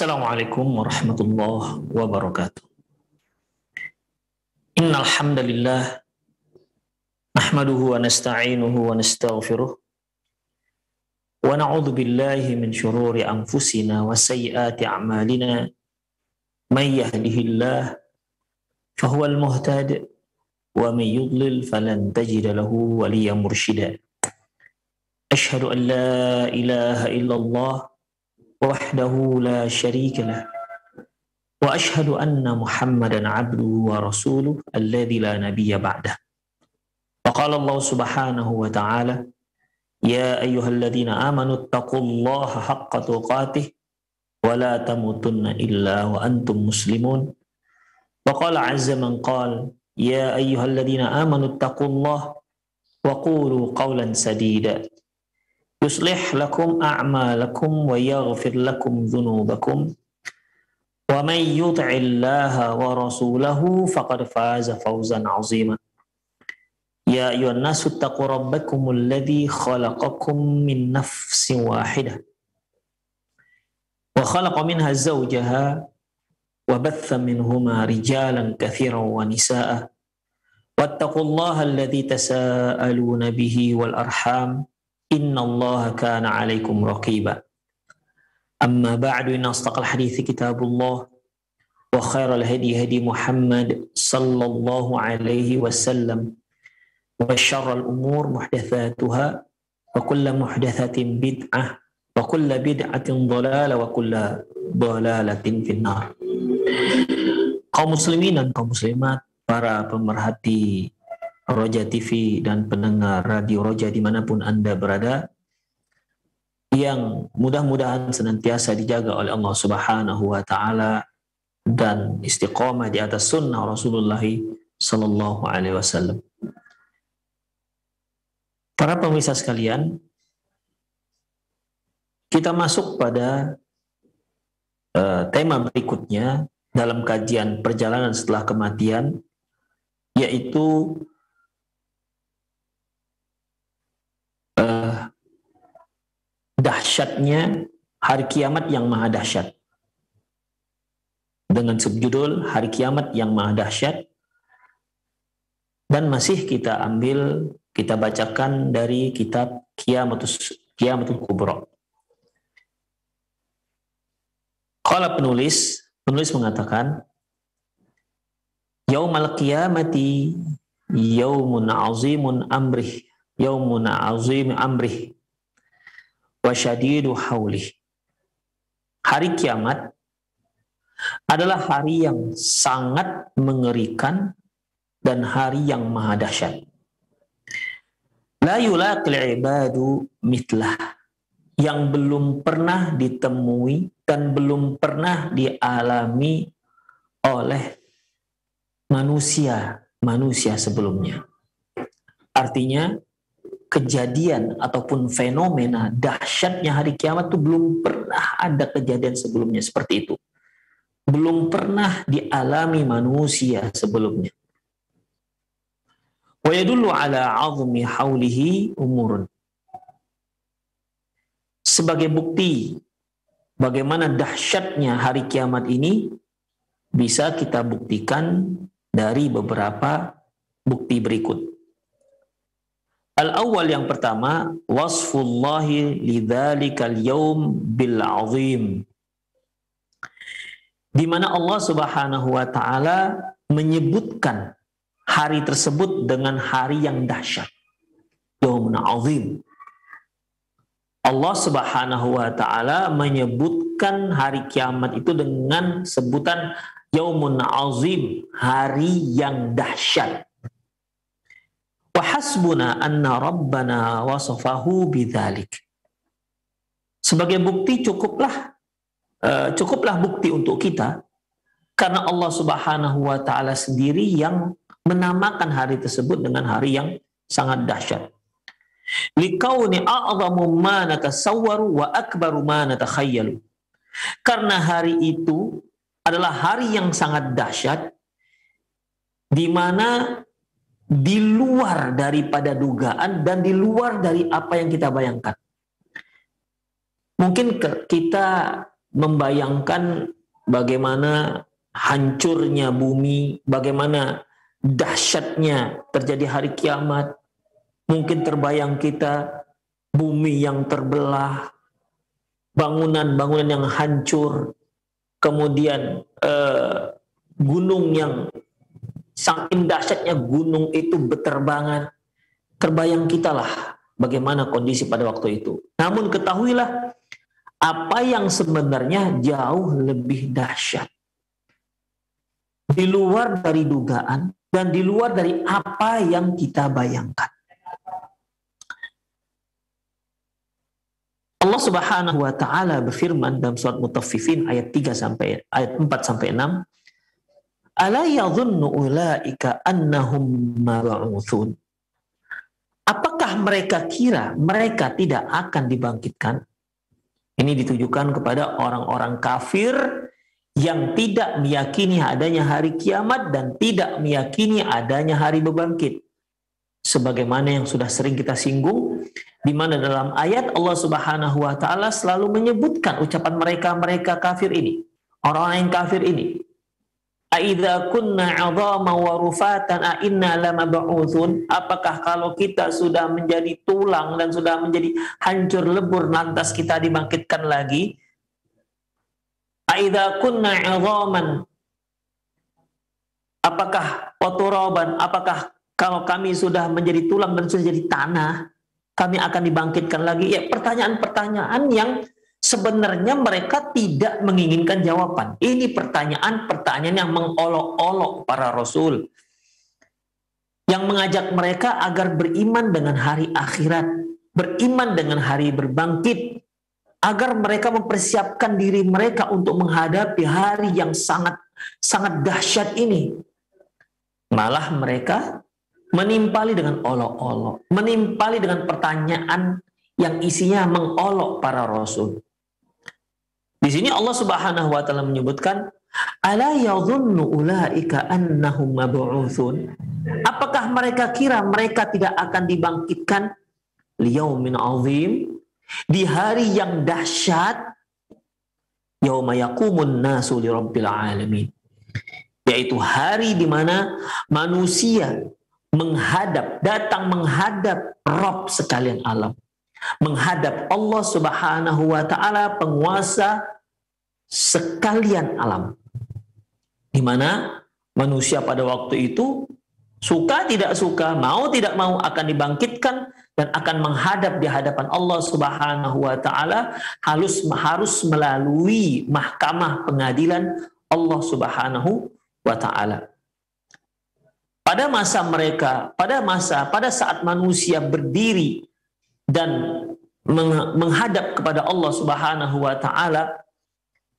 Assalamualaikum warahmatullahi wabarakatuh. Innal hamdalillah nahmaduhu wa nasta'inuhu wa nastaghfiruh wa na'udzu billahi min shururi anfusina wa sayyiati a'malina may yahdihillahu fahuwal muhtadi wa may yudlil falan tajida lahu waliyyan mursyida. Asyhadu an la ilaha illallah wahdahu la syarika lah wa asyhadu anna Muhammadan abduhu wa rasuluh alladzi la nabiyya ba'dah. Wa qala Allah subhanahu wa ta'ala ya ayyuhalladzina amanu taqullaha haqqa tuqatih wa la tamutunna illa wa antum muslimun. Wa qala azza man qala ya ayyuhalladzina amanu taqullaha wa qulu qawlan sadida yuslih lakum a'malakum wa yaghfir lakum dhunubakum wa may yuti'illaha wa rasulahu faqad faza fawzan 'azima. Ya ayyuhan nasu taqu rabbakumul ladzi khalaqakum min nafsin wahidah wa khalaqa minha zawjaha wa batha minhuma rijalan katsiran wa nisaa'a wattaqullaha alladzi tasaaluna bihi wal arham innallaha kana 'alaikum raqiba. Amma ba'du, inna asdaqal hadithi kitabullah wa khairal hadi hadi Muhammad sallallahu alaihi wasallam wa syarrul umur muhdatsatuha wa kullu muhdatsatin bid'ah wa kullu bid'atin dhalalah wa kullu dhalalatin finnar. Kaum muslimin dan kaum muslimat, para pemerhati Roja TV dan pendengar Radio Roja dimanapun Anda berada, yang mudah-mudahan senantiasa dijaga oleh Allah Subhanahu wa Ta'ala dan istiqomah di atas sunnah Rasulullah Sallallahu Alaihi Wasallam. Para pemirsa sekalian, kita masuk pada tema berikutnya dalam kajian perjalanan setelah kematian, yaitu dahsyatnya hari kiamat yang maha dahsyat, dengan subjudul hari kiamat yang maha dahsyat, dan masih kita bacakan dari kitab Qiyamatul Kubra. Qala penulis mengatakan, yaumal qiyamati yaumun azimun amrih wa syadidu haulih. Hari kiamat adalah hari yang sangat mengerikan dan hari yang maha dahsyat. La yulaqil ibadu mitlah, yang belum pernah ditemui dan belum pernah dialami oleh manusia sebelumnya. Artinya kejadian ataupun fenomena dahsyatnya hari kiamat itu belum pernah ada kejadian sebelumnya seperti itu. Belum pernah dialami manusia sebelumnya. Wa yadullu ala 'azmi haulihi umurun. Sebagai bukti bagaimana dahsyatnya hari kiamat ini bisa kita buktikan dari beberapa bukti berikut. Al-awwal, yang pertama, wasfullahi lidzalikal yaum bil azim, di mana Allah Subhanahu wa taala menyebutkan hari tersebut dengan hari yang dahsyat, yaumun azim. Allah Subhanahu wa taala menyebutkan hari kiamat itu dengan sebutan yaumun azim, hari yang dahsyat. Wa hasbuna anna rabbana wasafahu bidzalik. Sebagai bukti cukuplah bukti untuk kita, karena Allah Subhanahu wa taala sendiri yang menamakan hari tersebut dengan hari yang sangat dahsyat. Liqauni a'zamu ma natasawwaru wa akbaru ma natakhayyalu. Karena hari itu adalah hari yang sangat dahsyat, di mana di luar daripada dugaan dan di luar dari apa yang kita bayangkan. Mungkin kita membayangkan bagaimana hancurnya bumi, bagaimana dahsyatnya terjadi hari kiamat. Mungkin terbayang kita bumi yang terbelah, bangunan-bangunan yang hancur, kemudian gunung yang saking dahsyatnya gunung itu berterbangan. Terbayang kita lah bagaimana kondisi pada waktu itu. Namun ketahuilah apa yang sebenarnya jauh lebih dahsyat, di luar dari dugaan dan di luar dari apa yang kita bayangkan. Allah Subhanahu wa taala berfirman dalam surat Mutaffifin ayat 4 sampai 6, "Ala yadhunnu ulaika annahum mab'utsun?" Apakah mereka kira mereka tidak akan dibangkitkan? Ini ditujukan kepada orang-orang kafir yang tidak meyakini adanya hari kiamat dan tidak meyakini adanya hari berbangkit. Sebagaimana yang sudah sering kita singgung, di mana dalam ayat Allah Subhanahu wa taala selalu menyebutkan ucapan mereka kafir ini, orang-orang yang kafir ini. Aidza kunna 'idhaman wa rufatan a inna lamab'utsun? Apakah kalau kita sudah menjadi tulang dan sudah menjadi hancur lebur lantas kita dibangkitkan lagi? Aidza kunna 'idhaman, apakah waturaban, apakah kalau kami sudah menjadi tulang dan sudah jadi tanah, kami akan dibangkitkan lagi? Ya, pertanyaan-pertanyaan yang sebenarnya mereka tidak menginginkan jawaban. Ini pertanyaan-pertanyaan yang mengolok-olok para rasul, yang mengajak mereka agar beriman dengan hari akhirat, beriman dengan hari berbangkit, agar mereka mempersiapkan diri mereka untuk menghadapi hari yang sangat dahsyat ini. Malah mereka menimpali dengan olok-olok, menimpali dengan pertanyaan yang isinya mengolok para rasul. Di sini Allah Subhanahu wa taala menyebutkan, "Ala yadhunnu ulaika annahum mab'utsun?" Apakah mereka kira mereka tidak akan dibangkitkan liyaumin 'azim, di hari yang dahsyat, yauma yaqumun nasu lirabbil alamin, yaitu hari di mana manusia datang menghadap Rabb sekalian alam, menghadap Allah Subhanahu wa taala, penguasa sekalian alam, di mana manusia pada waktu itu suka tidak suka, mau tidak mau akan dibangkitkan dan akan menghadap di hadapan Allah Subhanahu wa taala, harus melalui mahkamah pengadilan Allah Subhanahu wa taala. Pada saat manusia berdiri dan menghadap kepada Allah Subhanahu wa taala,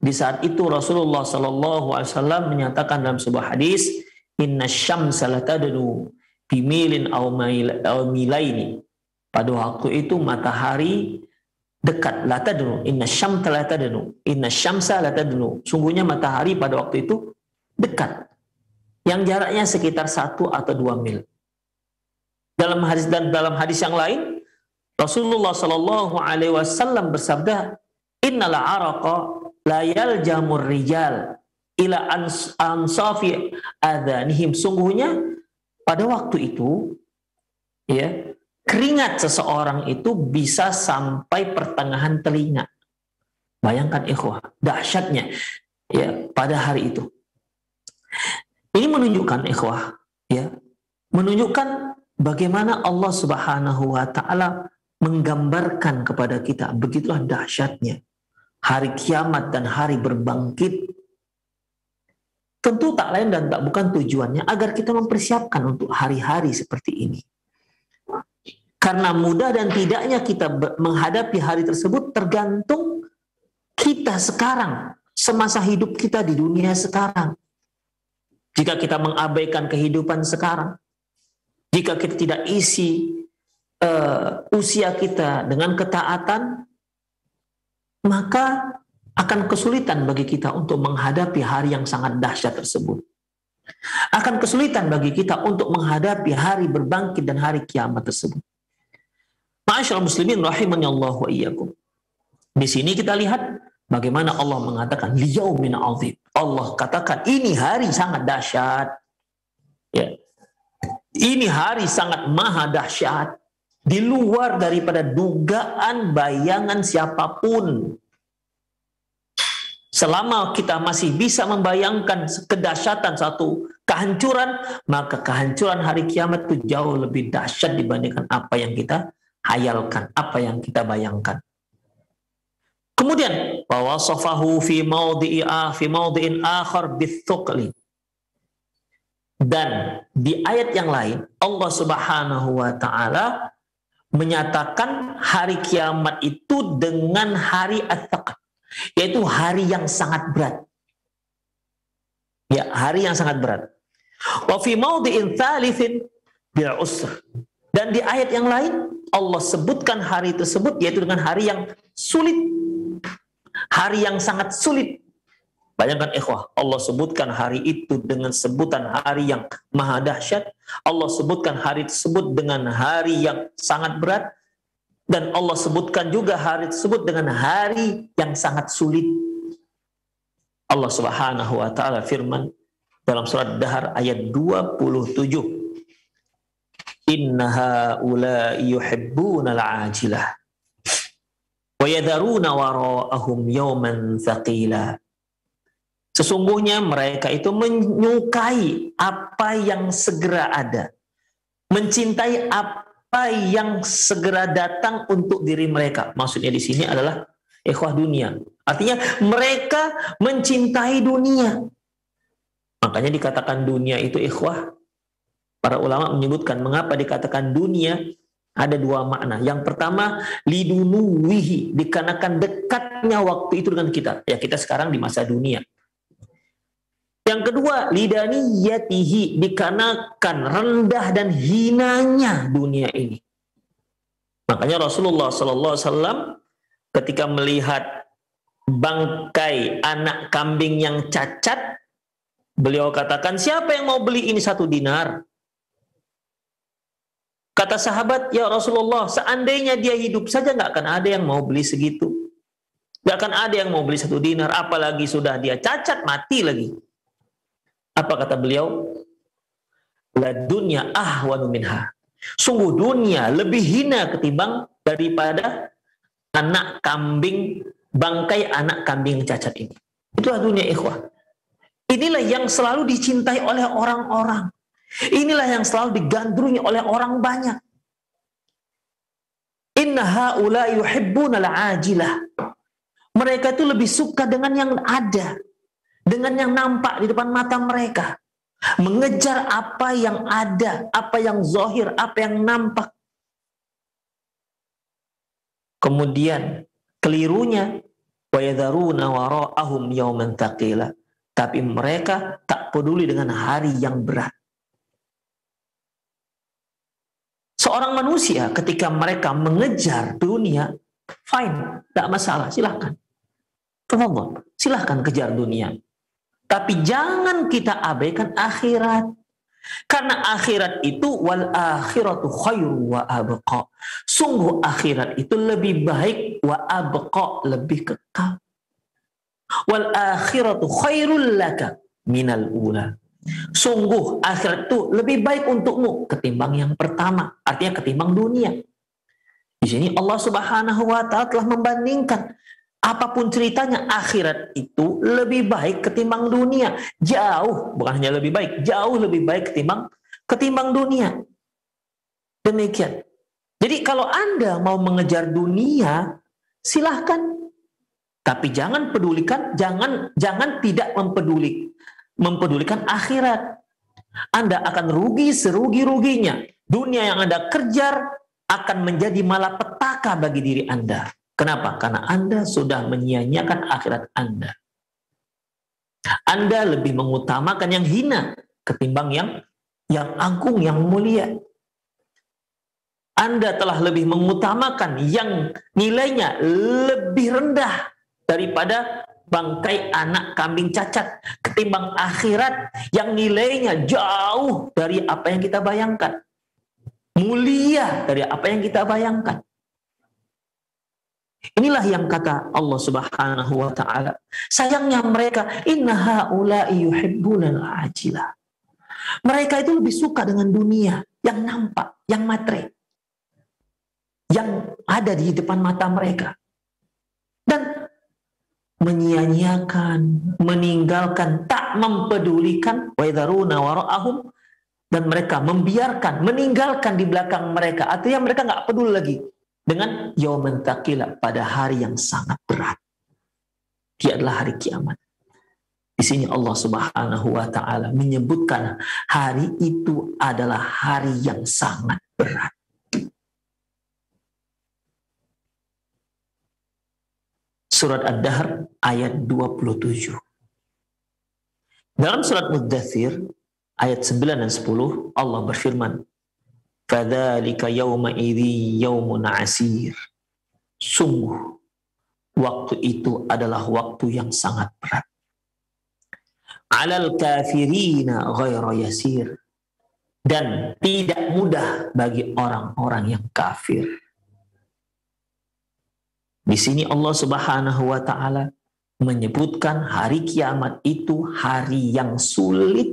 di saat itu Rasulullah sallallahu alaihi wasallam menyatakan dalam sebuah hadis, "Inna syamsa latadnu bimilin aw milaini." Pada waktu itu matahari dekat, latadnu, inna syamsa latadnu. Sungguhnya matahari pada waktu itu dekat, yang jaraknya sekitar 1 atau 2 mil. Dalam hadis yang lain, Rasulullah Shallallahu Alaihi Wasallam bersabda, "Innal araqa la yaljamur rijal ila ansafi adhanihim." Sungguhnya pada waktu itu, ya, keringat seseorang itu bisa sampai pertengahan telinga. Bayangkan ikhwah, dahsyatnya ya pada hari itu. Ini menunjukkan ikhwah, ya, menunjukkan bagaimana Allah Subhanahu wa taala menggambarkan kepada kita, begitulah dahsyatnya hari kiamat dan hari berbangkit. Tentu tak lain dan tak bukan tujuannya agar kita mempersiapkan untuk hari-hari seperti ini. Karena mudah dan tidaknya kita menghadapi hari tersebut tergantung kita sekarang, semasa hidup kita di dunia sekarang. Jika kita mengabaikan kehidupan sekarang, jika kita tidak isi usia kita dengan ketaatan, maka akan kesulitan bagi kita untuk menghadapi hari yang sangat dahsyat tersebut. Akan kesulitan bagi kita untuk menghadapi hari berbangkit dan hari kiamat tersebut. Ma'asyiral muslimin rahimani Allah wa iyyakum. Di sini kita lihat Bagaimana Allah mengatakan liyaumin azim. Allah katakan ini hari sangat dahsyat. Ya. Ini hari sangat maha dahsyat. Di luar daripada dugaan bayangan siapapun. Selama kita masih bisa membayangkan kedahsyatan satu kehancuran, maka kehancuran hari kiamat itu jauh lebih dahsyat dibandingkan apa yang kita hayalkan, apa yang kita bayangkan. Kemudian bahwa wasafahu fi mawdi'in akhar bithuqli. Dan di ayat yang lain Allah Subhanahu wa taala menyatakan hari kiamat itu dengan hari at-thaqal, yaitu hari yang sangat berat. Ya, hari yang sangat berat. Wa fi mawdi'in thalithin bil usr. Dan di ayat yang lain Allah sebutkan hari tersebut yaitu dengan hari yang sulit. Hari yang sangat sulit. Bayangkan ikhwah, Allah sebutkan hari itu dengan sebutan hari yang maha dahsyat. Allah sebutkan hari tersebut dengan hari yang sangat berat. Dan Allah sebutkan juga hari tersebut dengan hari yang sangat sulit. Allah Subhanahu wa taala firman dalam surat Dahar ayat 27. Inna haula'i yuhibbunal ajilah wa yadharuna wara'ahum yawman thaqila. Sesungguhnya mereka itu menyukai apa yang segera ada, mencintai apa yang segera datang untuk diri mereka. Maksudnya di sini adalah ikhwah dunia. Artinya mereka mencintai dunia. Makanya dikatakan dunia itu ikhwah. Para ulama menyebutkan mengapa dikatakan dunia, ada dua makna. Yang pertama, lidunuwihi, dikarenakan dekatnya waktu itu dengan kita. Ya, kita sekarang di masa dunia. Yang kedua, lidaniyatihi, dikarenakan rendah dan hinanya dunia ini. Makanya Rasulullah SAW ketika melihat bangkai anak kambing yang cacat, beliau katakan, siapa yang mau beli ini 1 dinar? Kata sahabat, ya Rasulullah, seandainya dia hidup saja nggak akan ada yang mau beli segitu. Nggak akan ada yang mau beli 1 dinar, apalagi sudah dia cacat, mati lagi. Apa kata beliau? La dunya ahwanu minha. Sungguh dunia lebih hina ketimbang daripada anak kambing, bangkai anak kambing cacat ini. Itulah dunia ikhwah. Inilah yang selalu dicintai oleh orang-orang. Inilah yang selalu digandrungi oleh orang banyak. Inna haula yuhibbuna al-ajilah. Mereka itu lebih suka dengan yang ada, dengan yang nampak di depan mata mereka. Mengejar apa yang ada, apa yang zahir, apa yang nampak. Kemudian kelirunya wa yadharuna wara'ahum yawman thaqila. Tapi mereka tak peduli dengan hari yang berat. Seorang manusia ketika mereka mengejar dunia, fine, tak masalah, silahkan. Silahkan kejar dunia. Tapi jangan kita abaikan akhirat. Karena akhirat itu wal akhiratu khairu wa abqa. Sungguh akhirat itu lebih baik wa abqa, lebih kekal. Wal akhiratu khairul laka minal ula. Sungguh akhirat itu lebih baik untukmu ketimbang yang pertama, artinya ketimbang dunia. Di sini Allah Subhanahu wa taala telah membandingkan apapun ceritanya, akhirat itu lebih baik ketimbang dunia. Jauh, bukan hanya lebih baik, jauh lebih baik ketimbang dunia. Demikian. Jadi kalau Anda mau mengejar dunia, silahkan. Tapi jangan pedulikan, jangan tidak mempedulikan akhirat. Anda akan rugi serugi-ruginya. Dunia yang Anda kejar akan menjadi malapetaka bagi diri Anda. Kenapa? Karena Anda sudah menyia-nyiakan akhirat Anda. Anda lebih mengutamakan yang hina ketimbang yang agung, yang mulia. Anda telah lebih mengutamakan yang nilainya lebih rendah daripada bangkai anak kambing cacat ketimbang akhirat yang nilainya jauh dari apa yang kita bayangkan. Mulia dari apa yang kita bayangkan. Inilah yang kata Allah Subhanahu wa taala, sayangnya mereka inna haula'i yuhibbunal ajilah. Mereka itu lebih suka dengan dunia yang nampak, yang materi, yang ada di depan mata mereka. Dan menyia-nyiakan, meninggalkan, tak mempedulikan wa yadharuna wara'ahum, dan mereka membiarkan, meninggalkan di belakang mereka. Artinya mereka nggak peduli lagi dengan yauman taqila, pada hari yang sangat berat. Dia adalah hari kiamat. Di sini Allah Subhanahu wa taala menyebutkan hari itu adalah hari yang sangat berat. Surat Ad-Dahr ayat 27. Dalam surat Muddathir ayat 9 dan 10 Allah berfirman, "Fadzalika yauma idzi yaumun asir." Sungguh waktu itu adalah waktu yang sangat berat. "Alal kafirina ghaira yasir." Dan tidak mudah bagi orang-orang yang kafir. Di sini Allah Subhanahu wa taala menyebutkan hari kiamat itu hari yang sulit.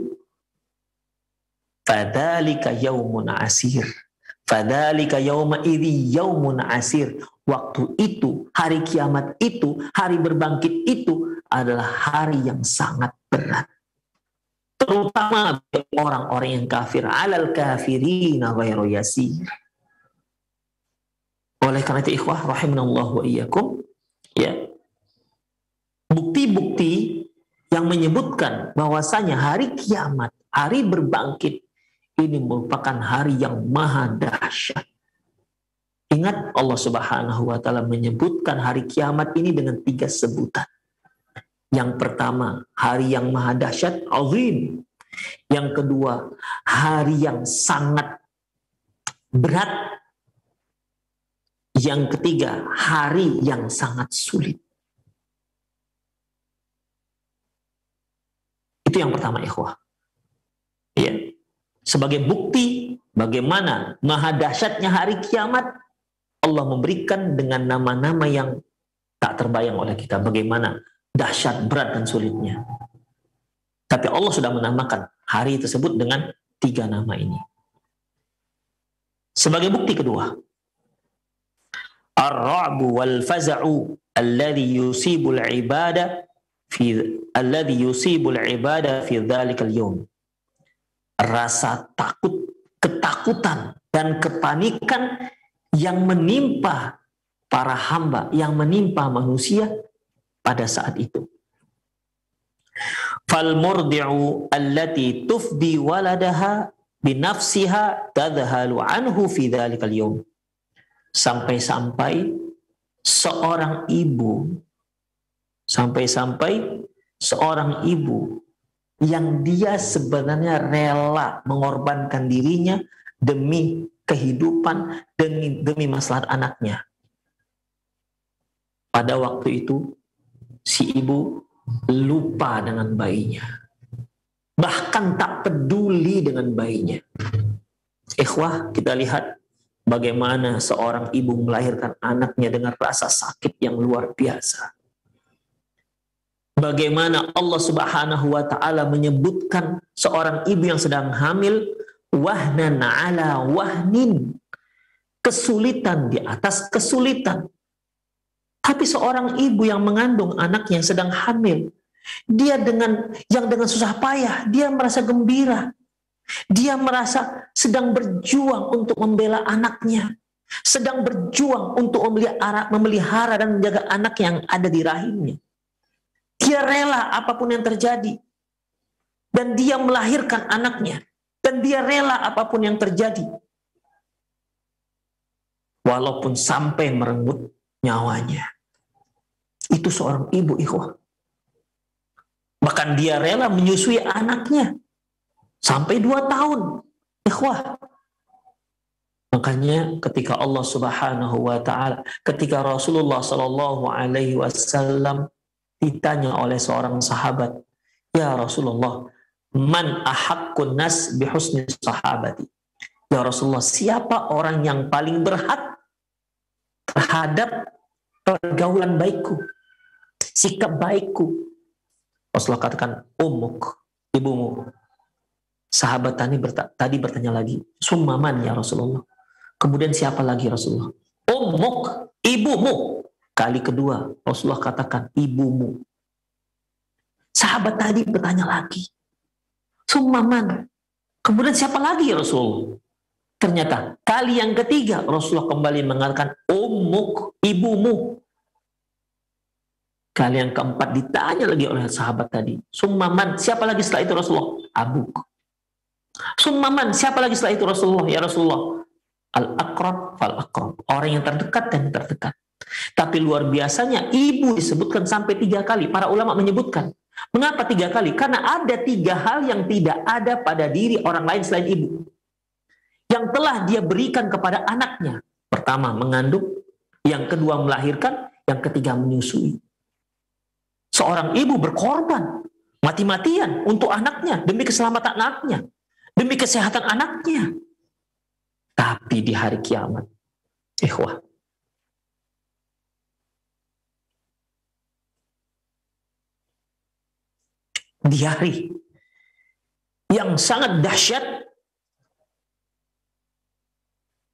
Fadzalika yaumun asir. Fadzalika yauma idzi yaumun asir. Waktu itu, hari kiamat itu, hari berbangkit itu adalah hari yang sangat berat. Terutama bagi orang-orang yang kafir. Alal kafirina ghairu yasir. Oleh karena itu ikhwah rahimanallahu wa iyyakum, ya, bukti-bukti yang menyebutkan bahwasanya hari kiamat, hari berbangkit ini merupakan hari yang maha dahsyat. Ingat Allah Subhanahu wa taala menyebutkan hari kiamat ini dengan 3 sebutan. Yang pertama, hari yang maha dahsyat, azim. Yang kedua, hari yang sangat berat. Yang ketiga, hari yang sangat sulit. Itu yang pertama, ikhwah. Ya. Sebagai bukti bagaimana maha dahsyatnya hari kiamat, Allah memberikan dengan nama-nama yang tak terbayang oleh kita. Bagaimana dahsyat, berat, dan sulitnya. Tapi Allah sudah menamakan hari tersebut dengan 3 nama ini. Sebagai bukti kedua, ar-ra'bu wal faza'u alladhi yusibul ibada fi dhalikal yawm. Rasa takut, ketakutan dan kepanikan yang menimpa para hamba, yang menimpa manusia pada saat itu. Fal murdi'u allati tufdi waladaha binafsiha tadhalu anhu fi dhalikal yawm. Sampai-sampai seorang ibu yang dia sebenarnya rela mengorbankan dirinya demi kehidupan, demi maslahat anaknya. Pada waktu itu si ibu lupa dengan bayinya, bahkan tak peduli dengan bayinya. Ikhwah, kita lihat bagaimana seorang ibu melahirkan anaknya dengan rasa sakit yang luar biasa. Bagaimana Allah Subhanahu wa taala menyebutkan seorang ibu yang sedang hamil, wahnan ala wahnin, kesulitan di atas kesulitan. Tapi seorang ibu yang mengandung anaknya yang sedang hamil, dia dengan susah payah, dia merasa gembira. Dia merasa sedang berjuang untuk membela anaknya, sedang berjuang untuk memelihara dan menjaga anak yang ada di rahimnya. Dia rela apapun yang terjadi, dan dia melahirkan anaknya, dan dia rela apapun yang terjadi, walaupun sampai merenggut nyawanya. Itu seorang ibu, ikhwah. Bahkan dia rela menyusui anaknya sampai 2 tahun, ikhwah. Makanya ketika Allah Subhanahu wa taala, ketika Rasulullah sallallahu alaihi wasallam ditanya oleh seorang sahabat, "Ya Rasulullah, man ahaqqun nas bihusni sahabati?" Ya Rasulullah, siapa orang yang paling berhak terhadap pergaulan baikku, sikap baikku. Rasulullah katakan, ummuk, ibumu. Sahabat tadi bertanya lagi, summaman ya Rasulullah. Kemudian siapa lagi Rasulullah? Ummuk, ibumu. Kali kedua Rasulullah katakan ibumu. Sahabat tadi bertanya lagi, summaman. Kemudian siapa lagi ya Rasulullah? Ternyata kali yang ketiga Rasulullah kembali mengatakan ummuk, ibumu. Kali yang keempat ditanya lagi oleh sahabat tadi, summaman. Siapa lagi setelah itu Rasulullah? Abuk. Summaman. Siapa lagi setelah itu Rasulullah? Ya Rasulullah, al-aqrab fal-aqrab. Orang yang terdekat dan terdekat. Tapi luar biasanya ibu disebutkan sampai 3 kali. Para ulama menyebutkan. Mengapa 3 kali? Karena ada 3 hal yang tidak ada pada diri orang lain selain ibu. Yang telah dia berikan kepada anaknya. Pertama, mengandung. Yang kedua, melahirkan. Yang ketiga, menyusui. Seorang ibu berkorban. Mati-matian untuk anaknya. Demi keselamatan anaknya. Demi kesehatan anaknya. Tapi di hari kiamat, ikhwah, di hari yang sangat dahsyat,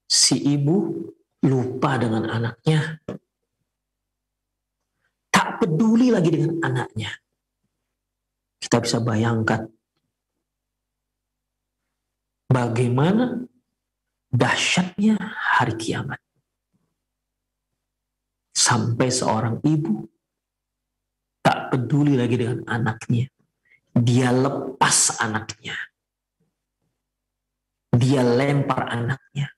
si ibu lupa dengan anaknya, tak peduli lagi dengan anaknya. Kita bisa bayangkan bagaimana dahsyatnya hari kiamat. Sampai seorang ibu tak peduli lagi dengan anaknya. Dia lepas anaknya. Dia lempar anaknya.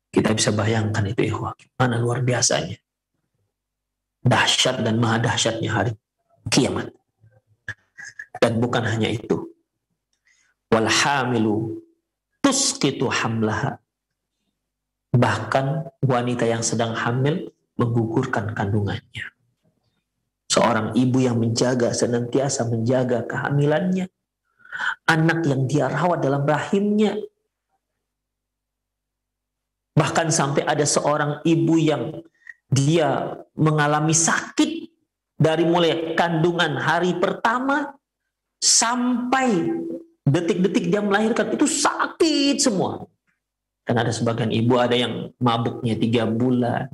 Kita bisa bayangkan itu, ikhwah. Gimana luar biasanya. Dahsyat dan maha dahsyatnya hari kiamat. Dan bukan hanya itu. Walhamilu tusqitu hamlaha. Bahkan wanita yang sedang hamil menggugurkan kandungannya. Seorang ibu yang senantiasa menjaga kehamilannya. Anak yang dia rawat dalam rahimnya. Bahkan sampai ada seorang ibu yang dia mengalami sakit dari mulai kandungan hari pertama sampai detik-detik dia melahirkan, itu sakit semua. Dan ada sebagian ibu ada yang mabuknya 3 bulan.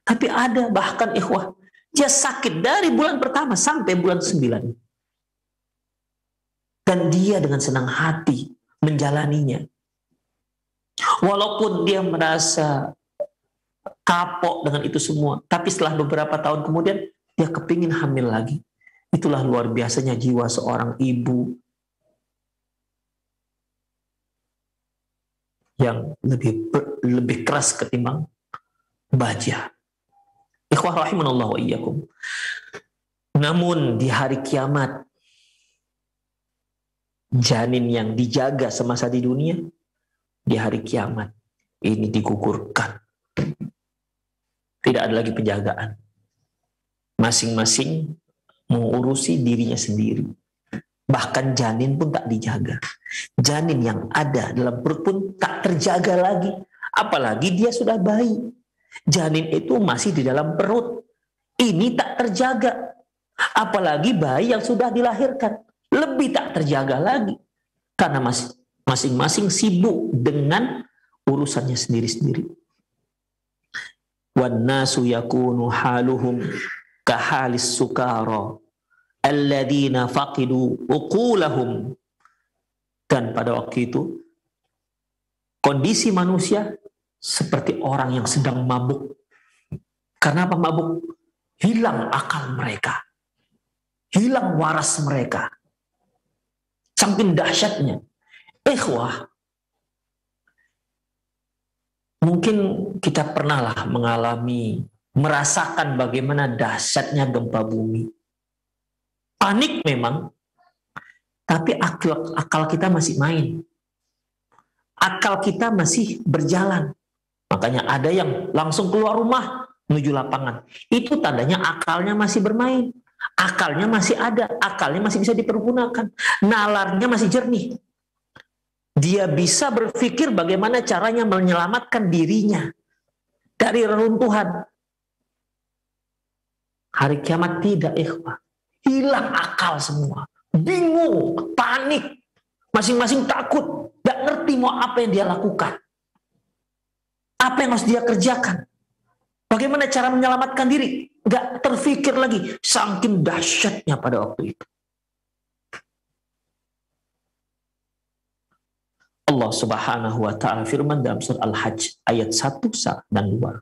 Tapi ada bahkan ikhwah, dia sakit dari bulan pertama sampai bulan 9. Dan dia dengan senang hati menjalaninya. Walaupun dia merasa kapok dengan itu semua, tapi setelah beberapa tahun kemudian dia kepingin hamil lagi. Itulah luar biasanya jiwa seorang ibu yang lebih keras ketimbang baja. Ikhwah rahimanallah wa iyyakum. Namun di hari kiamat, janin yang dijaga semasa di dunia, di hari kiamat ini digugurkan. Tidak ada lagi penjagaan. Masing-masing mengurusi dirinya sendiri. Bahkan janin pun tak dijaga. Janin yang ada dalam perut pun tak terjaga lagi. Apalagi dia sudah bayi. Janin itu masih di dalam perut. Ini tak terjaga. Apalagi bayi yang sudah dilahirkan. Lebih tak terjaga lagi. Karena masing-masing sibuk dengan urusannya sendiri-sendiri. Wan nasu yakunu haluhum kahalis sukara alladzina faqidu uqulahum. Dan pada waktu itu kondisi manusia seperti orang yang sedang mabuk. Karena apa mabuk? Hilang akal mereka. Hilang waras mereka. Saking dahsyatnya. Ikhwah, mungkin kita pernahlah merasakan bagaimana dahsyatnya gempa bumi. Panik memang, tapi akal kita masih main. Akal kita masih berjalan. Makanya ada yang langsung keluar rumah menuju lapangan. Itu tandanya akalnya masih bermain. Akalnya masih ada. Akalnya masih bisa dipergunakan. Nalarnya masih jernih. Dia bisa berpikir bagaimana caranya menyelamatkan dirinya. dari reruntuhan. Hari kiamat tidak, ikhwah. Hilang akal semua. Bingung, panik. Masing-masing takut. Gak ngerti mau apa yang dia lakukan. Apa yang harus dia kerjakan. Bagaimana cara menyelamatkan diri. Gak terfikir lagi. Saking dahsyatnya pada waktu itu. Allah Subhanahu wa ta'ala firman dalam surah Al-Hajj ayat 1 dan 2.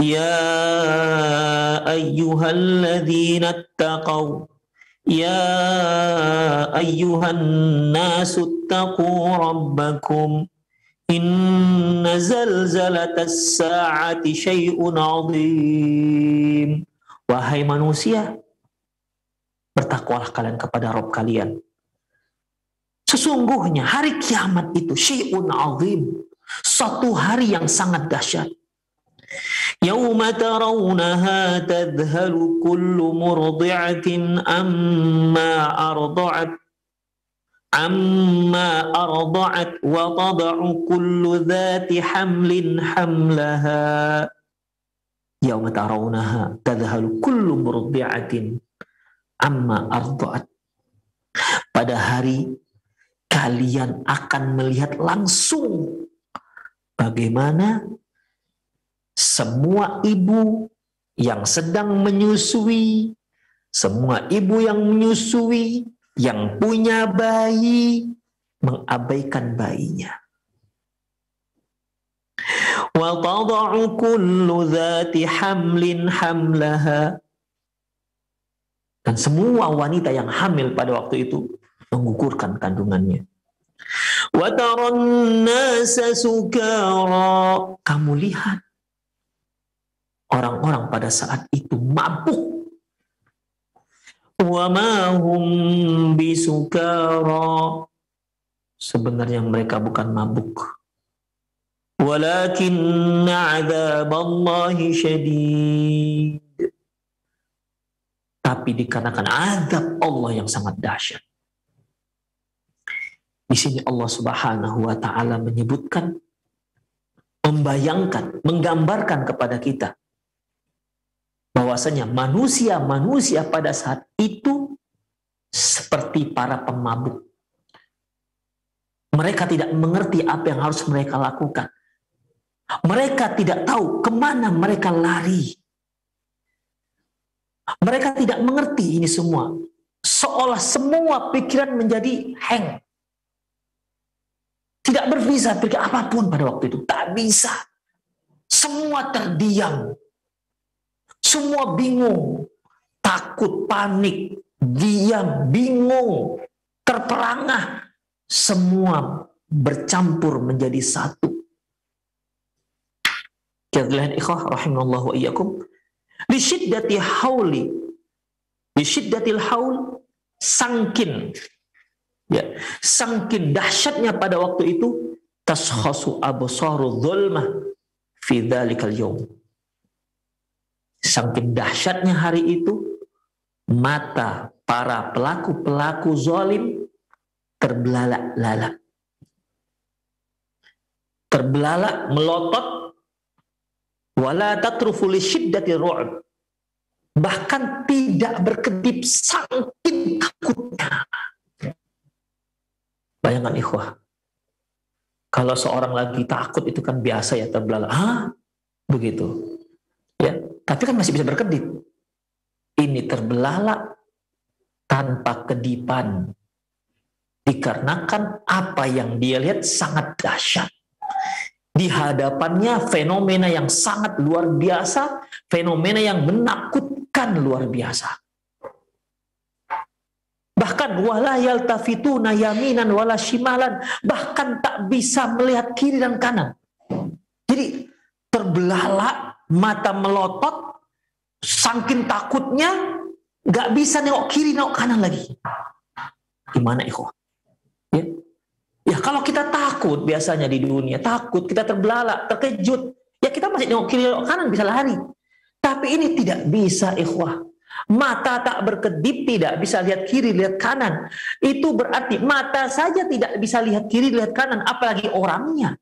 Ya ayyuhalladzina attaqaw ya ayyuhan nasu attaqu rabbakum inna zalzalatas sa'ati syai'un 'adzim. Wahai manusia, bertakwalah kalian kepada Rabb kalian. Sesungguhnya hari kiamat itu syai'un 'adzim, suatu hari yang sangat dahsyat. Yauma tarawunaha tadhalu kullu murdi'atin amma arda'at wa tada'u kullu dhati hamlin hamlaha. Yauma tarawunaha tadhalu kullu murdi'atin amma arda'at. Pada hari kalian akan melihat langsung bagaimana semua ibu yang sedang menyusui, semua ibu yang menyusui, yang punya bayi, mengabaikan bayinya. Wa tada'u kullu dhati hamlin hamlaha. Dan semua wanita yang hamil pada waktu itu menggugurkan kandungannya. Wa taran nasa sukara. Kamu lihat orang-orang pada saat itu mabuk. Wa ma hum bisukara. Sebenarnya mereka bukan mabuk. Walakinna 'adzaballahi syadid. Tapi dikarenakan azab Allah yang sangat dahsyat. Di sini Allah Subhanahu wa ta'ala menyebutkan, membayangkan, menggambarkan kepada kita bahwasanya manusia-manusia pada saat itu seperti para pemabuk. Mereka tidak mengerti apa yang harus mereka lakukan. Mereka tidak tahu kemana mereka lari. Mereka tidak mengerti ini semua. Seolah semua pikiran menjadi hang. Tidak bisa pikir apapun pada waktu itu. Tak bisa. Semua terdiam. Semua bingung. Takut, panik, diam, bingung, terperangah. Semua bercampur menjadi satu. Kalian ikhwah rahimallahu wa iyyakum. Li syiddatil haul, sangkin dahsyatnya pada waktu itu, tashkhasu absaru dhulmah fi dzalikal yaum. Sangkin dahsyatnya hari itu, mata para pelaku-pelaku zalim terbelalak-lalak. Terbelalak, melotot, wala tatrufu li syiddati ru'b. Bahkan tidak berkedip saking takutnya. Bayangkan ikhwah, kalau seorang lagi takut itu kan biasa ya, terbelalak. Begitu. Ya, tapi kan masih bisa berkedip. Ini terbelalak tanpa kedipan. Dikarenakan apa yang dia lihat sangat dahsyat. Di hadapannya fenomena yang sangat luar biasa, fenomena yang menakutkan luar biasa. Bahkan wala yaltafituna yaminan wala shimalan, bahkan tak bisa melihat kiri dan kanan. Jadi terbelalak, mata melotot, saking takutnya nggak bisa nengok kiri nengok kanan lagi. Gimana ikhwah? Ya kalau kita takut biasanya di dunia, takut, kita terbelalak, terkejut, ya kita masih nengok kiri nengok kanan bisa lari. Tapi ini tidak bisa ikhwah. Mata tak berkedip, tidak bisa lihat kiri, lihat kanan. Itu berarti mata saja tidak bisa lihat kiri, lihat kanan, apalagi orangnya.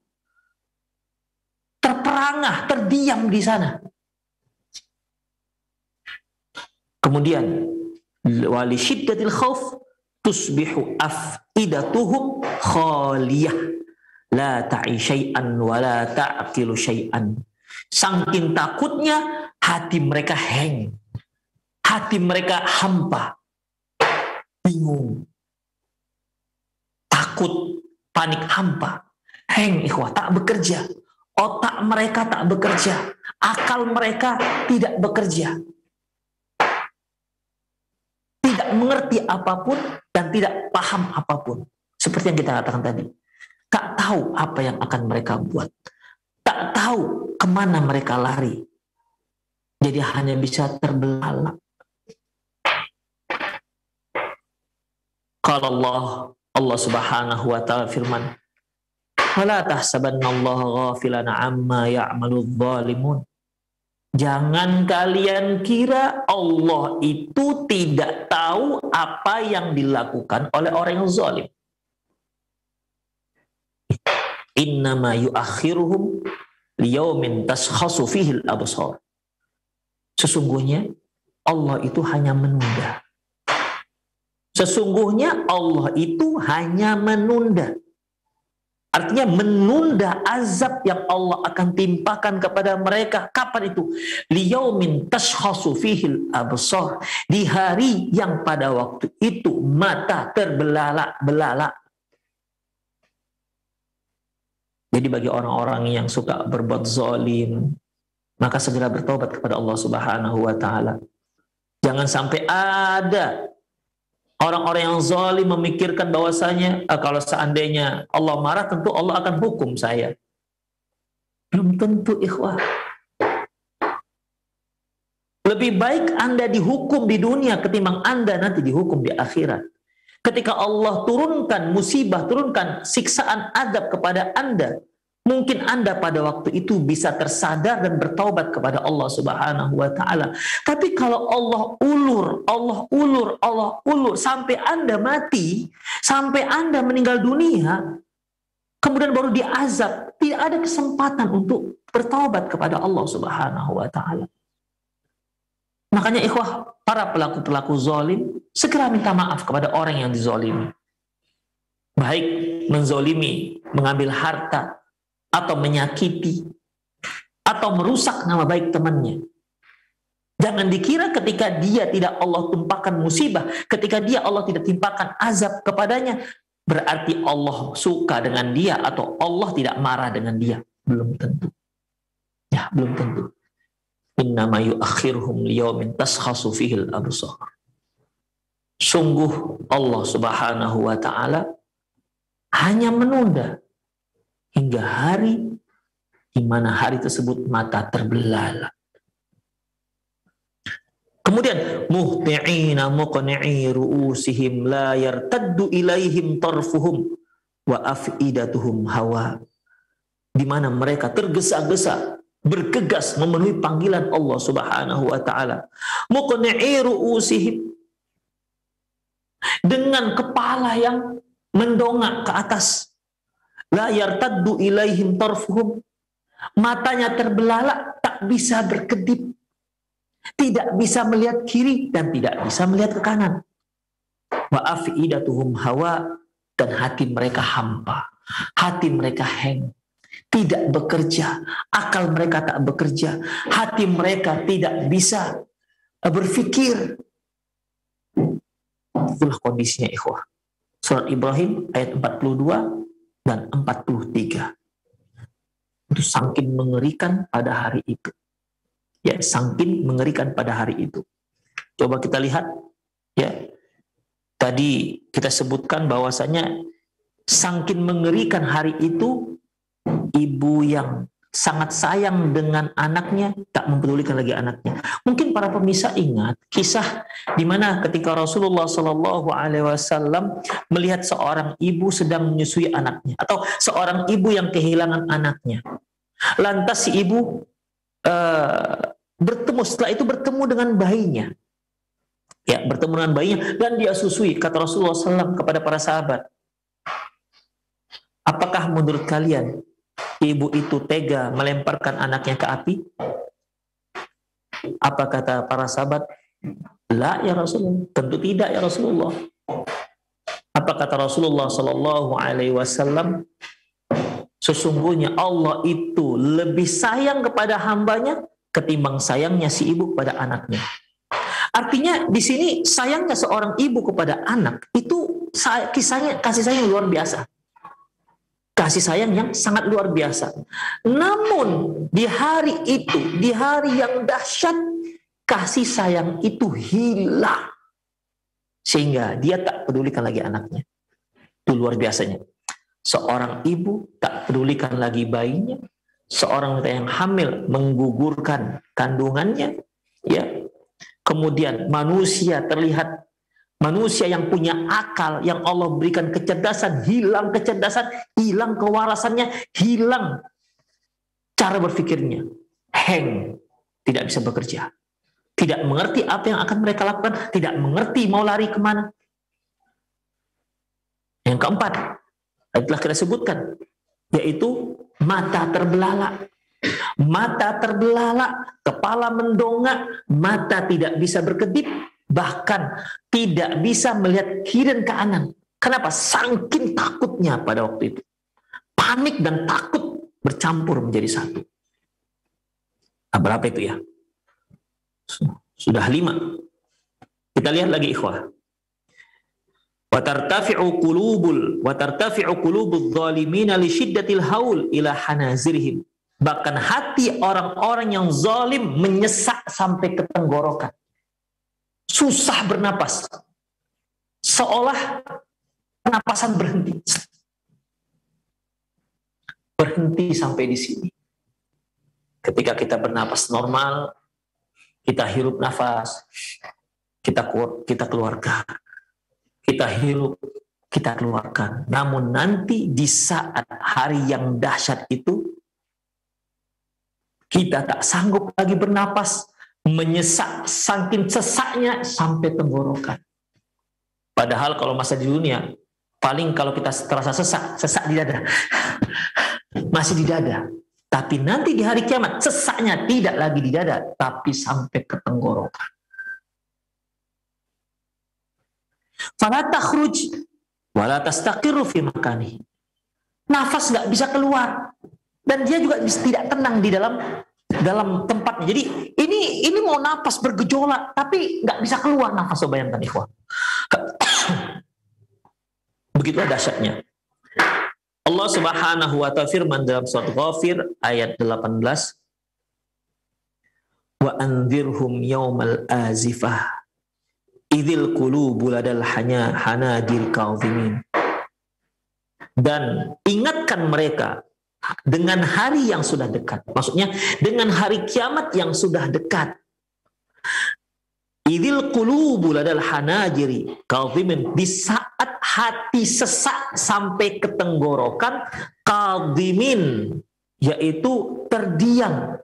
terperangah, terdiam di sana. Kemudian wali syiddatil khauf tusbihu afidatuhum khaliyah la ta'i syai'an wa la ta'qilu syai'an. Saking takutnya hati mereka hang, hati mereka hampa, bingung, takut, panik, hampa, hang, ikhwah, tak bekerja, otak mereka tak bekerja, akal mereka tidak bekerja, tidak mengerti apapun dan tidak paham apapun. Seperti yang kita katakan tadi, tak tahu apa yang akan mereka buat, tak tahu kemana mereka lari, jadi hanya bisa terbelalak. Qala Allah Subhanahu wa ta'ala firman, "Wala tahsabannallaha ghafilan 'amma ya'maludz zalimun." Jangan kalian kira Allah itu tidak tahu apa yang dilakukan oleh orang yang zalim. Innama yu'akhiruhum liyaumin tashkhasu fihi al-absar. Sesungguhnya Allah itu hanya menunda. Sesungguhnya Allah itu hanya menunda. Artinya menunda azab yang Allah akan timpakan kepada mereka. Kapan itu? Liyaumin tashkhasu fihil absar. Di hari yang pada waktu itu mata terbelalak-belalak. Jadi bagi orang-orang yang suka berbuat zalim, maka segera bertobat kepada Allah Subhanahu wa ta'ala. Jangan sampai ada orang-orang yang zalim memikirkan bahwasanya kalau seandainya Allah marah, tentu Allah akan hukum saya. Belum tentu, ikhwah. Lebih baik Anda dihukum di dunia ketimbang Anda nanti dihukum di akhirat. Ketika Allah turunkan musibah, turunkan siksaan azab kepada Anda, mungkin Anda pada waktu itu bisa tersadar dan bertaubat kepada Allah Subhanahu wa ta'ala. Tapi kalau Allah ulur sampai Anda mati, sampai Anda meninggal dunia, kemudian baru diazab, tidak ada kesempatan untuk bertaubat kepada Allah Subhanahu wa ta'ala. Makanya ikhwah, para pelaku-pelaku zalim segera minta maaf kepada orang yang dizalimi. Baik menzalimi, mengambil harta, atau menyakiti, atau merusak nama baik temannya. Jangan dikira ketika dia tidak Allah tumpahkan musibah, ketika dia Allah tidak timpakan azab kepadanya, berarti Allah suka dengan dia atau Allah tidak marah dengan dia. Belum tentu. Ya, belum tentu. Innama yu'akhiruhum liyaumin tashkhasu fihil absar. Sungguh Allah Subhanahu wa ta'ala hanya menunda hingga hari di mana hari tersebut mata terbelalak. Kemudian muhti'ina muqni'i ru'usihim la yartaddu ilaihim tarfuhum wa af'idatuhum hawa. Di mana mereka tergesa-gesa, bergegas memenuhi panggilan Allah Subhanahu wa ta'ala. Muqni'i ru'usihim, dengan kepala yang mendongak ke atas. La yartaddu ilaihim tarfuhum, matanya terbelalak, tak bisa berkedip, tidak bisa melihat kiri dan tidak bisa melihat ke kanan. Wa af'idatuhum hawa, dan hati mereka hampa, hati mereka hang, tidak bekerja, akal mereka tak bekerja, hati mereka tidak bisa berpikir. Itulah kondisinya ikhwah. Surat Ibrahim ayat 42 dan 43. Itu saking mengerikan pada hari itu. Ya, saking mengerikan pada hari itu. Coba kita lihat, ya. Tadi kita sebutkan bahwasanya saking mengerikan hari itu, ibu yang sangat sayang dengan anaknya tak mempedulikan lagi anaknya. Mungkin para pemirsa ingat kisah di mana ketika Rasulullah Shallallahu Alaihi Wasallam melihat seorang ibu sedang menyusui anaknya, atau seorang ibu yang kehilangan anaknya. Lantas si ibu setelah itu bertemu dengan bayinya. Ya, bertemu dengan bayinya dan dia susui. Kata Rasulullah SAW kepada para sahabat, apakah menurut kalian ibu itu tega melemparkan anaknya ke api? Apa kata para sahabat? La ya Rasulullah, tentu tidak ya Rasulullah. Apa kata Rasulullah Sallallahu Alaihi Wasallam? Sesungguhnya Allah itu lebih sayang kepada hambanya ketimbang sayangnya si ibu kepada anaknya. Artinya di sini sayangnya seorang ibu kepada anak itu kasih sayang luar biasa. Kasih sayang yang sangat luar biasa. Namun di hari itu, di hari yang dahsyat, kasih sayang itu hilang. Sehingga dia tak pedulikan lagi anaknya. Itu luar biasanya. Seorang ibu tak pedulikan lagi bayinya. Seorang yang hamil menggugurkan kandungannya. Ya. Kemudian manusia terlihat, manusia yang punya akal, yang Allah berikan kecerdasan, hilang kecerdasan, hilang kewarasannya, hilang cara berpikirnya. Hang, tidak bisa bekerja. Tidak mengerti apa yang akan mereka lakukan, tidak mengerti mau lari kemana. Yang keempat, telah kita sebutkan, yaitu mata terbelalak. Mata terbelalak, kepala mendongak, mata tidak bisa berkedip, bahkan tidak bisa melihat kiri dan kanan. Kenapa? Saking takutnya pada waktu itu. Panik dan takut bercampur menjadi satu. Berapa itu ya? Sudah 5. Kita lihat lagi ikhwah. Watartafi'u qulubul zalimina li syiddatil haul ila hanazirihim. Bahkan hati orang-orang yang zalim menyesak sampai ke tenggorokan. Susah bernapas. Seolah pernapasan berhenti. Berhenti sampai di sini. Ketika kita bernapas normal, kita hirup nafas, kita keluarkan. Kita hirup, kita keluarkan. Namun nanti di saat hari yang dahsyat itu, kita tak sanggup lagi bernapas, menyesak, saking sesaknya sampai tenggorokan. Padahal kalau masa di dunia, paling kalau kita terasa sesak di dada, masih di dada. Tapi nanti di hari kiamat, sesaknya tidak lagi di dada, tapi sampai ke tenggorokan. Fala takhruj wala tastaqirru fi makani. Nafas nggak bisa keluar. Dan dia juga tidak tenang di dalam tempatnya. Jadi ini mau nafas bergejolak, tapi nggak bisa keluar nafas. Bayangkan ikhwah. Begitulah dahsyatnya. Allah Subhanahu wa ta'ala firman dalam surat Ghafir ayat 18. Wa anzirhum yaumal azifah idzil qulubu ladal hanadir kadhimin. Dan ingatkan mereka dengan hari yang sudah dekat. Maksudnya dengan hari kiamat yang sudah dekat. Idzil qulubu ladal hanajiri kadhimin. Di saat hati sesak sampai ke tenggorokan, kadhimin, yaitu terdiam.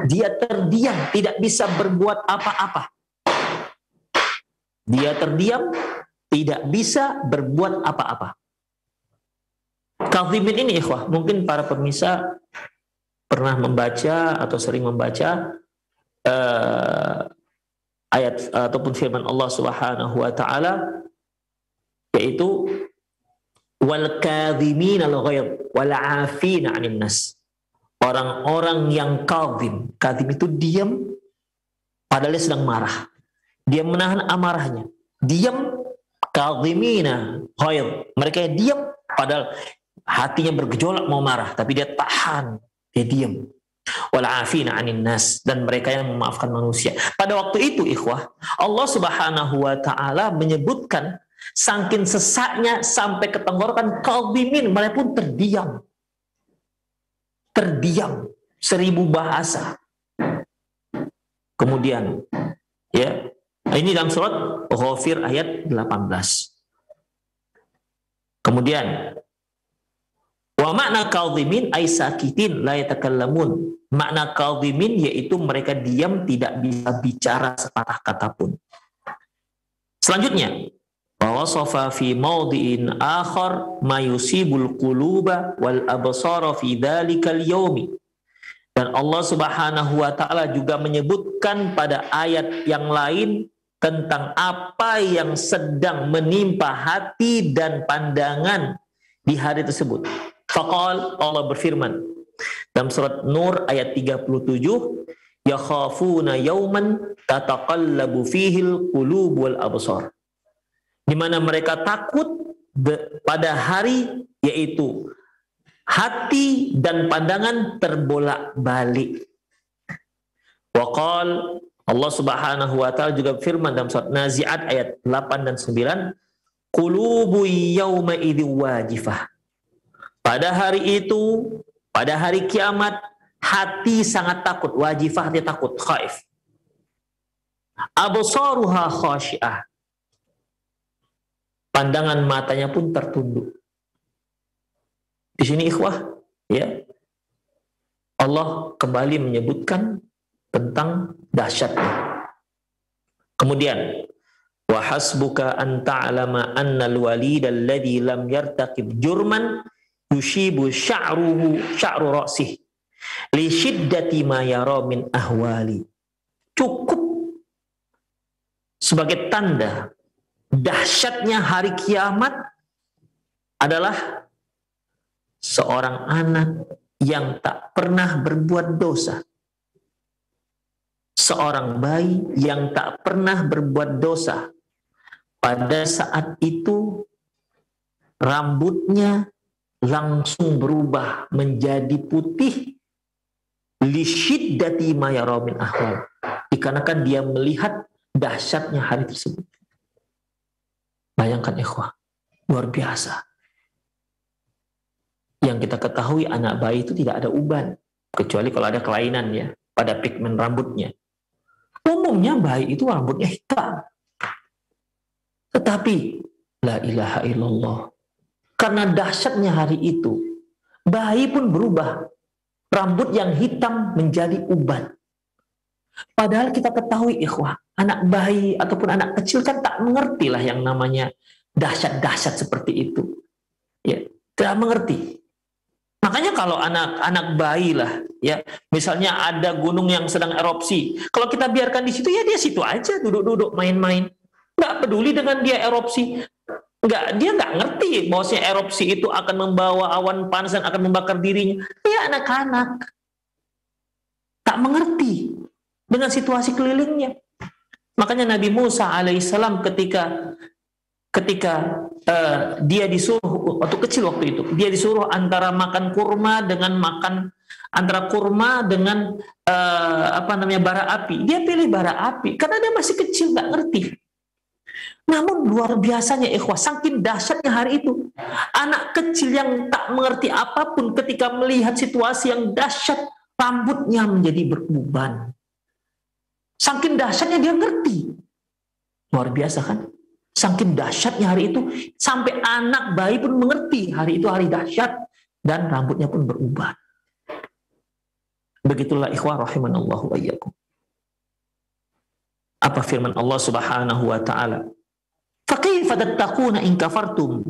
Dia terdiam, tidak bisa berbuat apa-apa. Dia terdiam, tidak bisa berbuat apa-apa. Kadhimin ini ikhwah, mungkin para pemirsa pernah membaca atau sering membaca ayat ataupun firman Allah Subhanahu wa ta'ala, yaitu wal kadhimin al ghaidh wal 'afina 'anil nas. Orang-orang yang kadhim itu diam padahal dia sedang marah. Dia menahan amarahnya. Diam, kadhimina ghaidh. Mereka yang diam padahal hatinya bergejolak mau marah, tapi dia tahan, dia diam. Wal 'afina 'anil nas, dan mereka yang memaafkan manusia. Pada waktu itu ikhwah, Allah Subhanahu wa ta'ala menyebutkan saking sesaknya sampai ke tenggorokan, kadhimin, mereka pun terdiam. Terdiam, 1000 bahasa. Kemudian ya, ini dalam surat Ghafir ayat 18. Kemudian wa makna kadhimin ay sakitin la yatakallamun. Makna kadhimin yaitu mereka diam, tidak bisa bicara sepatah kata pun. Selanjutnya, Wa wasafa fi mawdi'in akhar ma yusibul quluba wal absara fi dzalikal yaumi. Dan Allah Subhanahu wa taala juga menyebutkan pada ayat yang lain tentang apa yang sedang menimpa hati dan pandangan di hari tersebut. Faqal, Allah berfirman dalam surat Nur ayat 37, yakhafuna yauman tataqallabu fihil qulub wal absar. Di mana mereka takut pada hari, yaitu hati dan pandangan terbolak-balik. Waqal, Allah Subhanahu wa taala juga firman dalam surat Nazi'at ayat 8 dan 9, qulubu yauma idzi wajifah. Pada hari itu, pada hari kiamat, hati sangat takut, wajifah, dia takut, khaif. Absaruha khasyi'ah. Pandangan matanya pun tertunduk. Di sini ikhwah, ya, Allah kembali menyebutkan tentang dahsyatnya. Kemudian, wa hasbuka an ta'lama anna al-walid alladhi lam yartaqib jurman yushibu sya'ru ra'sih li shiddati ma yara min ahwali. Cukup sebagai tanda dahsyatnya hari kiamat adalah seorang anak yang tak pernah berbuat dosa. Seorang bayi yang tak pernah berbuat dosa. Pada saat itu rambutnya langsung berubah menjadi putih li syiddati ma yara min ahwal. Dikarenakan dia melihat dahsyatnya hari tersebut. Bayangkan ikhwah, luar biasa. Yang kita ketahui anak bayi itu tidak ada uban, kecuali kalau ada kelainan ya pada pigmen rambutnya. Umumnya bayi itu rambutnya hitam. Tetapi la ilaha illallah, karena dahsyatnya hari itu, bayi pun berubah. Rambut yang hitam menjadi uban. Padahal kita ketahui ikhwah, anak bayi ataupun anak kecil kan tak mengerti lah yang namanya dahsyat-dahsyat seperti itu. Ya, tidak mengerti. Makanya kalau anak-anak bayi lah, ya, misalnya ada gunung yang sedang erupsi, kalau kita biarkan di situ, ya dia situ aja duduk-duduk main-main, nggak peduli dengan dia erupsi, dia nggak ngerti bahwasanya erupsi itu akan membawa awan panas dan akan membakar dirinya. Dia anak-anak tak mengerti dengan situasi kelilingnya. Makanya Nabi Musa alaihissalam ketika dia disuruh, waktu kecil waktu itu, dia disuruh antara makan kurma dengan antara kurma dengan bara api. Dia pilih bara api karena dia masih kecil, nggak ngerti. Namun luar biasanya ikhwah, saking dahsyatnya hari itu, anak kecil yang tak mengerti apapun ketika melihat situasi yang dahsyat, rambutnya menjadi beruban. Saking dahsyatnya dia ngerti. Luar biasa kan? Saking dahsyatnya hari itu, sampai anak bayi pun mengerti hari itu hari dahsyat, dan rambutnya pun berubah. Begitulah ikhwah rahimanallahu wa iyyakum. Apa firman Allah Subhanahu wa taala? Fa kaifa tattaquna in kafartum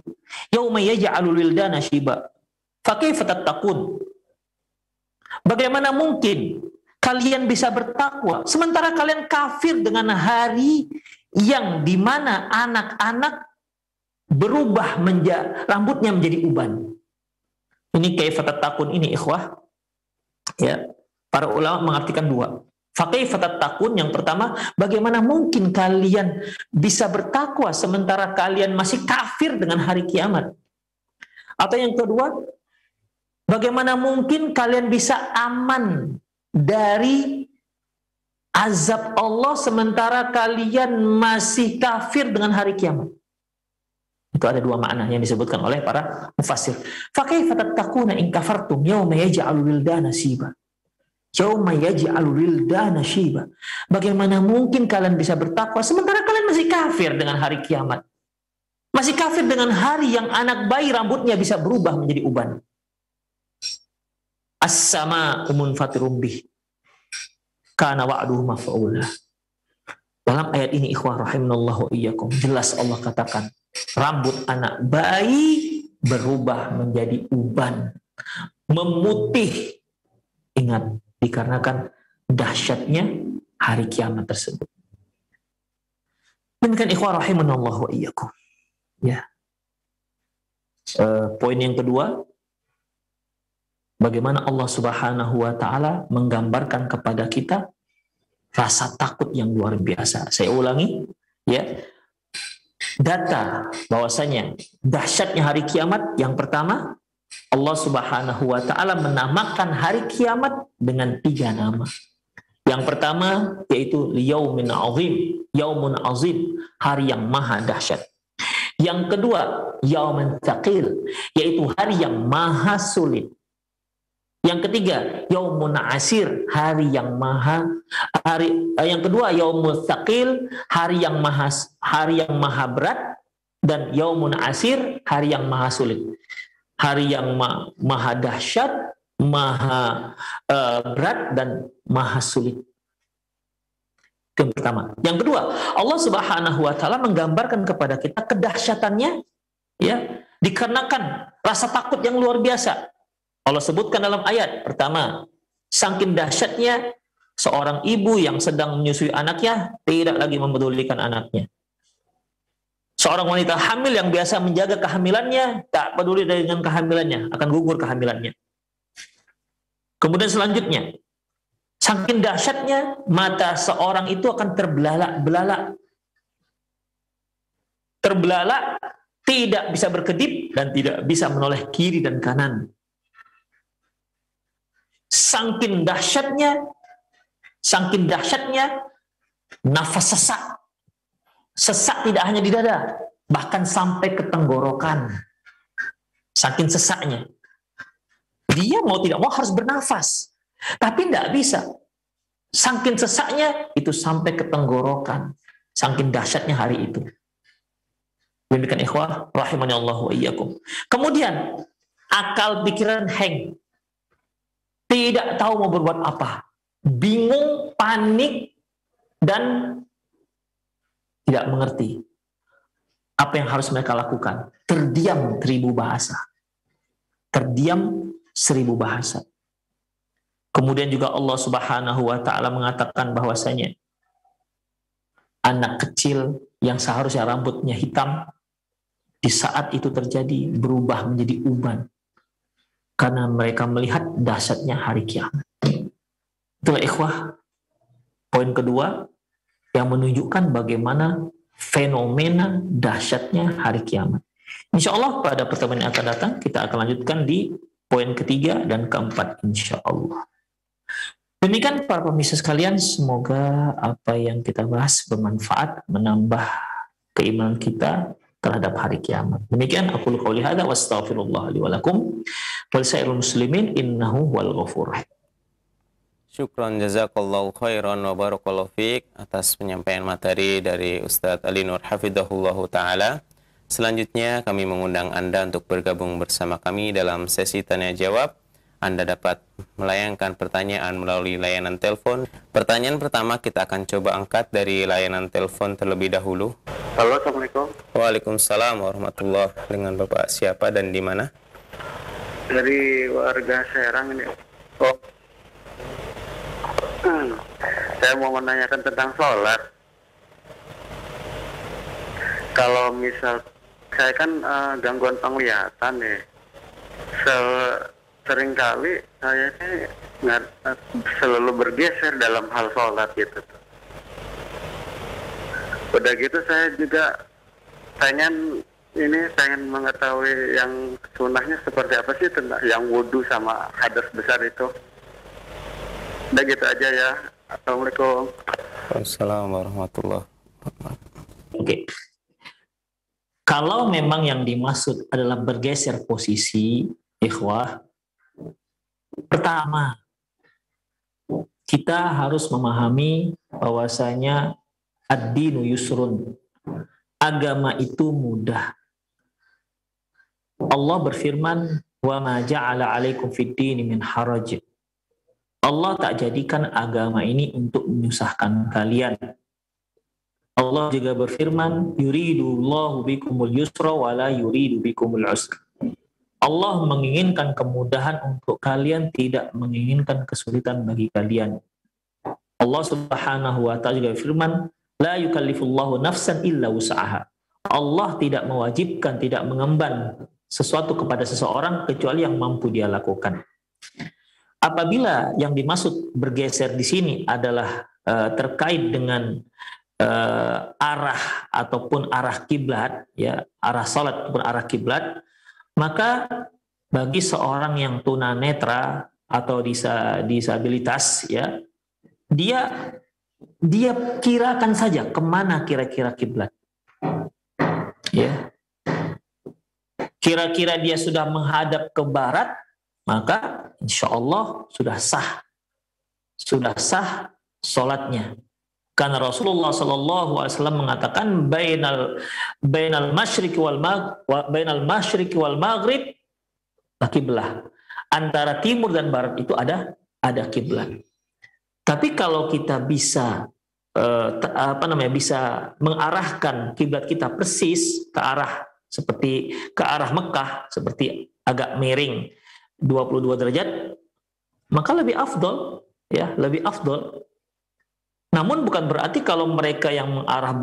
yauma yaj'alul wildana shiba. Fa kaifa tattaqun? Bagaimana mungkin kalian bisa bertakwa sementara kalian kafir dengan hari yang dimana anak-anak berubah rambutnya menjadi uban. Ini kaifa tattaqun ini ikhwah, ya, para ulama mengartikan dua. Fa kaifa tattaqun, yang pertama, bagaimana mungkin kalian bisa bertakwa sementara kalian masih kafir dengan hari kiamat? Atau yang kedua, bagaimana mungkin kalian bisa aman dari azab Allah sementara kalian masih kafir dengan hari kiamat? Itu ada dua makna yang disebutkan oleh para mufassir. Fa kaifa tattaquna in kafartum yauma yaj'alul wildana shiba. Yauma yaj'alul wildana shiba. Bagaimana mungkin kalian bisa bertakwa sementara kalian masih kafir dengan hari kiamat? Masih kafir dengan hari yang anak bayi rambutnya bisa berubah menjadi uban. As-sama'u munfatirum bih. Kana wa'duhu maf'ula. Dalam ayat ini ikhwah rahimanallahu iyyakum, jelas Allah katakan rambut anak bayi berubah menjadi uban, memutih. Ingat, dikarenakan dahsyatnya hari kiamat tersebut. Demikian ikhwah rahimanallahu iyyakum. Ya. Poin yang kedua, bagaimana Allah Subhanahu wa taala menggambarkan kepada kita rasa takut yang luar biasa. Saya ulangi, ya. Data bahwasanya dahsyatnya hari kiamat, yang pertama, Allah Subhanahu wa taala menamakan hari kiamat dengan 3 nama. Yang pertama yaitu yaumin azim, yaumun azim, hari yang maha dahsyat. Yang kedua, yaumun tsaqil, yaitu hari yang maha sulit. Yang ketiga, yaumun asir, hari yang kedua yaumul tsaqil, hari yang maha berat, dan yaumun asir, hari yang maha sulit. Hari yang maha dahsyat, maha berat, dan maha sulit. Itu yang pertama. Yang kedua, Allah Subhanahu wa taala menggambarkan kepada kita kedahsyatannya, ya, dikarenakan rasa takut yang luar biasa. Allah sebutkan dalam ayat pertama, saking dahsyatnya seorang ibu yang sedang menyusui anaknya tidak lagi mempedulikan anaknya. Seorang wanita hamil yang biasa menjaga kehamilannya tak peduli dengan kehamilannya, akan gugur kehamilannya. Kemudian selanjutnya, saking dahsyatnya mata seorang itu akan terbelalak-belalak. Terbelalak, tidak bisa berkedip dan tidak bisa menoleh kiri dan kanan. Saking dahsyatnya nafas sesak tidak hanya di dada, bahkan sampai ke tenggorokan. Saking sesaknya, dia mau tidak mau harus bernafas, tapi tidak bisa. Saking sesaknya itu sampai ke tenggorokan, saking dahsyatnya hari itu. Demikian ikhwah rahimani Allah wa iyyakum. Kemudian akal pikiran hang, tidak tahu mau berbuat apa, bingung, panik, dan tidak mengerti apa yang harus mereka lakukan. Terdiam 1000 bahasa. Terdiam 1000 bahasa. Kemudian juga Allah Subhanahu wa taala mengatakan bahwasanya anak kecil yang seharusnya rambutnya hitam di saat itu terjadi berubah menjadi uban. Karena mereka melihat dahsyatnya hari kiamat. Itulah ikhwah, poin kedua yang menunjukkan bagaimana fenomena dahsyatnya hari kiamat. Insya Allah pada pertemuan yang akan datang kita akan lanjutkan di poin ketiga dan keempat, insya Allah. Demikian para pemirsa sekalian, semoga apa yang kita bahas bermanfaat, menambah keimanan kita terhadap hari kiamat. Demikian aku qouli hadza wa astaghfirullah li wa lakum wal sairul muslimin innahu wal ghafurur rahim. Syukran jazakallahu khairan wa barakallahu fiik atas penyampaian materi dari Ustadz Ali Nur hafizahullahu taala. Selanjutnya kami mengundang Anda untuk bergabung bersama kami dalam sesi tanya jawab. Anda dapat melayangkan pertanyaan melalui layanan telepon. Pertanyaan pertama kita akan coba angkat dari layanan telepon terlebih dahulu. Halo, Assalamualaikum. Waalaikumsalam warahmatullahi. Dengan Bapak siapa dan di mana? Dari warga Serang ini. Oh. Saya mau menanyakan tentang sholat. Kalau misal saya kan gangguan penglihatan nih. Seringkali saya ini selalu bergeser dalam hal sholat gitu. Udah gitu saya juga pengen mengetahui yang sunnahnya seperti apa sih tentang yang wudhu sama hadas besar itu. Udah gitu aja ya. Assalamualaikum. Assalamualaikum warahmatullahi wabarakatuh. Oke. Kalau memang yang dimaksud adalah bergeser posisi, ikhwah, pertama, kita harus memahami bahwasanya ad-dinu yusrun. Agama itu mudah. Allah berfirman, "Wa ma ja'ala 'alaikum fid-dini min haraj." Allah tak jadikan agama ini untuk menyusahkan kalian. Allah juga berfirman, yuridullahu bikumul yusra wa la yuridu bikumul usra. Allah menginginkan kemudahan untuk kalian, tidak menginginkan kesulitan bagi kalian. Allah Subhanahu wa ta'ala juga berfirman, la yukallifullahu nafsan illa wus'aha. Allah tidak mewajibkan, tidak mengemban sesuatu kepada seseorang kecuali yang mampu dia lakukan. Apabila yang dimaksud bergeser di sini adalah terkait dengan arah ataupun arah kiblat, ya, arah salat ataupun arah kiblat, maka bagi seorang yang tunanetra atau disabilitas, ya, dia kirakan saja kemana kira-kira kiblat, ya. Kira-kira dia sudah menghadap ke barat, maka insya Allah sudah sah sholatnya. Karena Rasulullah SAW mengatakan bainal masyriqi wal maghrib kiblah. Antara timur dan barat itu ada kiblat. Tapi kalau kita bisa bisa mengarahkan kiblat kita persis ke arah Mekah, seperti agak miring 22 derajat, maka lebih afdol, ya, lebih afdol. Namun bukan berarti kalau mereka yang mengarah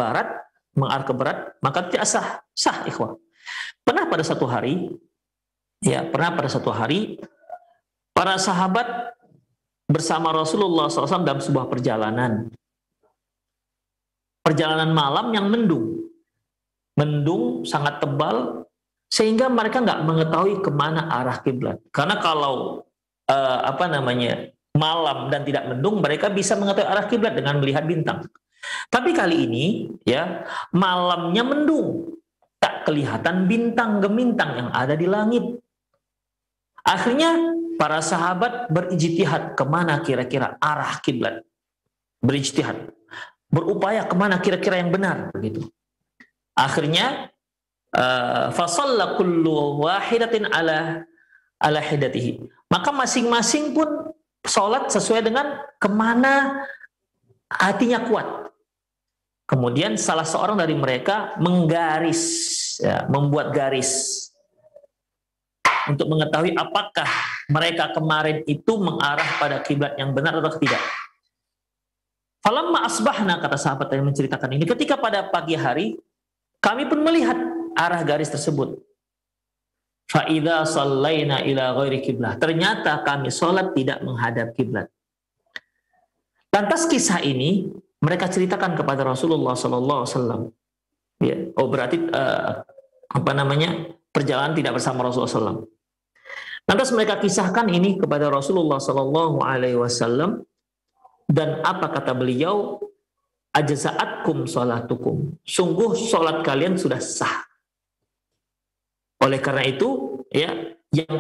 ke barat, maka tidak sah ikhwah. Pernah pada satu hari para sahabat bersama Rasulullah SAW dalam sebuah perjalanan malam yang mendung sangat tebal, sehingga mereka nggak mengetahui kemana arah kiblat. Karena kalau malam dan tidak mendung, mereka bisa mengetahui arah kiblat dengan melihat bintang. Tapi kali ini, ya, malamnya mendung, tak kelihatan bintang gemintang yang ada di langit. Akhirnya para sahabat berijtihad kemana kira-kira arah kiblat, berijtihad, berupaya kemana kira-kira yang benar, begitu. Akhirnya fasalla kullu wahidatin ala hidatihi. Maka masing-masing pun sholat sesuai dengan kemana hatinya kuat. Kemudian salah seorang dari mereka menggaris, ya, membuat garis untuk mengetahui apakah mereka kemarin itu mengarah pada kiblat yang benar atau tidak. Falamma asbahna, kata sahabat yang menceritakan ini, ketika pada pagi hari kami pun melihat arah garis tersebut. Fa'idha sallaina ila ghairi kiblah. Ternyata kami sholat tidak menghadap kiblat. Lantas kisah ini mereka ceritakan kepada Rasulullah SAW. Ya, berarti perjalanan tidak bersama Rasulullah SAW. Lantas mereka kisahkan ini kepada Rasulullah SAW, dan apa kata beliau? Ajza'atkum sholatukum. Sungguh sholat kalian sudah sah. Oleh karena itu, ya, yang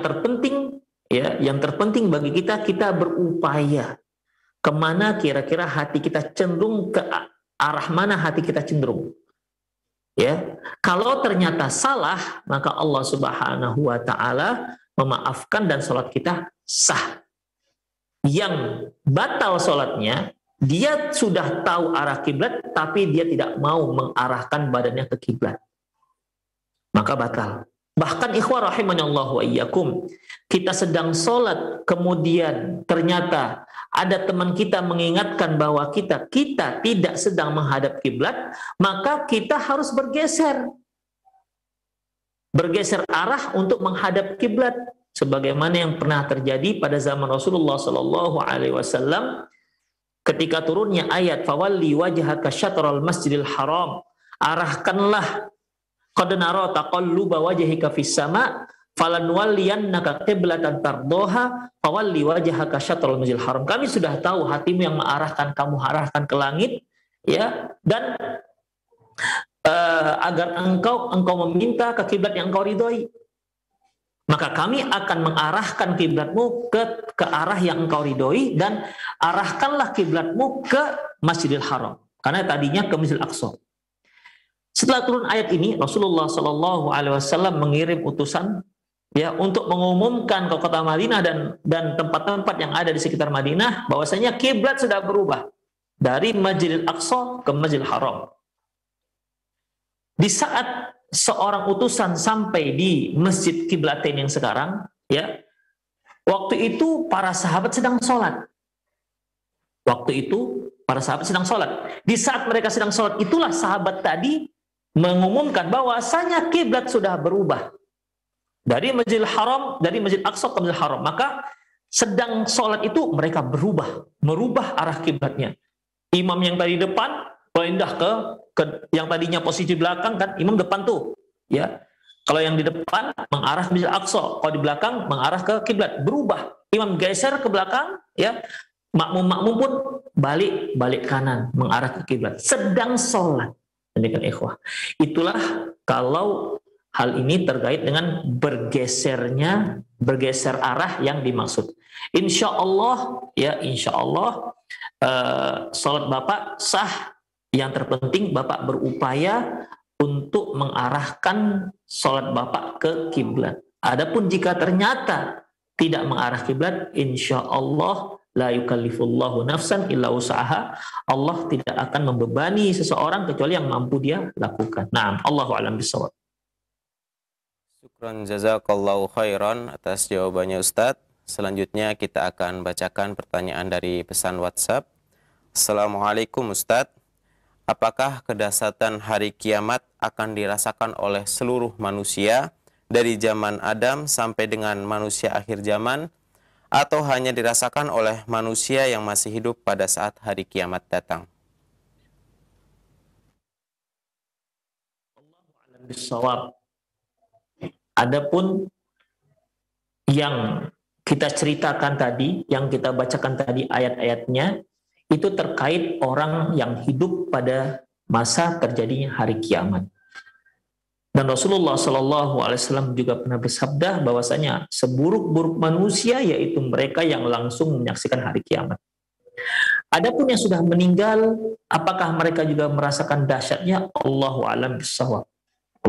terpenting bagi kita berupaya kemana kira-kira hati kita cenderung, ke arah mana hati kita cenderung. Ya, kalau ternyata salah, maka Allah Subhanahu wa ta'ala memaafkan dan sholat kita sah. Yang batal sholatnya, dia sudah tahu arah kiblat, tapi dia tidak mau mengarahkan badannya ke kiblat, maka batal. Bahkan ikhwah rahimanallahu wa iyyakum, kita sedang sholat, kemudian ternyata ada teman kita mengingatkan bahwa kita tidak sedang menghadap kiblat, maka kita harus bergeser arah untuk menghadap kiblat, sebagaimana yang pernah terjadi pada zaman Rasulullah SAW ketika turunnya ayat fawalli wajhaka syatral masjidil haram, arahkanlah qad nara taqalluba wajhika fis sama falanwalliyannaka qiblatan tardoha fawalli wajhaka syatral masjidil haram. Kami sudah tahu hatimu yang mengarahkan, kamu arahkan ke langit, ya, dan agar engkau meminta ke kiblat yang engkau ridhoi, maka kami akan mengarahkan kiblatmu ke arah yang engkau ridhoi, dan arahkanlah kiblatmu ke Masjidil Haram, karena tadinya ke Masjidil Aqsa. Setelah turun ayat ini, Rasulullah SAW mengirim utusan, ya, untuk mengumumkan ke kota Madinah dan tempat-tempat yang ada di sekitar Madinah bahwasanya kiblat sudah berubah dari Masjidil Aqsa ke Masjidil Haram. Di saat seorang utusan sampai di Masjid Qiblatain yang sekarang, ya, waktu itu para sahabat sedang sholat. Waktu itu para sahabat sedang sholat. Di saat mereka sedang sholat, itulah sahabat tadi mengumumkan bahwasanya kiblat sudah berubah dari Masjidil Haram, dari Masjid Aqsa ke Masjidil Haram. Maka sedang sholat itu mereka merubah arah kiblatnya. Imam yang tadi depan pindah ke yang tadinya posisi belakang, kan imam depan tuh, ya. Kalau yang di depan mengarah ke Masjid Aqsa, kalau di belakang mengarah ke kiblat, berubah. Imam geser ke belakang, ya. Makmum pun balik kanan mengarah ke kiblat. Sedang sholat. Demikian ikhwah. Itulah kalau hal ini terkait dengan bergeser arah yang dimaksud. Insya Allah, ya, insya Allah sholat Bapak sah. Yang terpenting Bapak berupaya untuk mengarahkan sholat Bapak ke kiblat. Adapun jika ternyata tidak mengarah kiblat, insya Allah la yukallifullahu nafsan illa usaha. Allah tidak akan membebani seseorang kecuali yang mampu dia lakukan. Nah, Allahu a'lam bishawab. Syukran jazakallahu khairan atas jawabannya Ustadz. Selanjutnya kita akan bacakan pertanyaan dari pesan WhatsApp. Assalamualaikum Ustadz. Apakah kedahsyatan hari kiamat akan dirasakan oleh seluruh manusia dari zaman Adam sampai dengan manusia akhir zaman, atau hanya dirasakan oleh manusia yang masih hidup pada saat hari kiamat datang? Adapun yang kita ceritakan tadi, yang kita bacakan tadi ayat-ayatnya, itu terkait orang yang hidup pada masa terjadinya hari kiamat. Dan Rasulullah SAW juga pernah bersabda bahwasanya seburuk-buruk manusia yaitu mereka yang langsung menyaksikan hari kiamat. Adapun yang sudah meninggal, apakah mereka juga merasakan dahsyatnya? Allahu a'lam bishawab.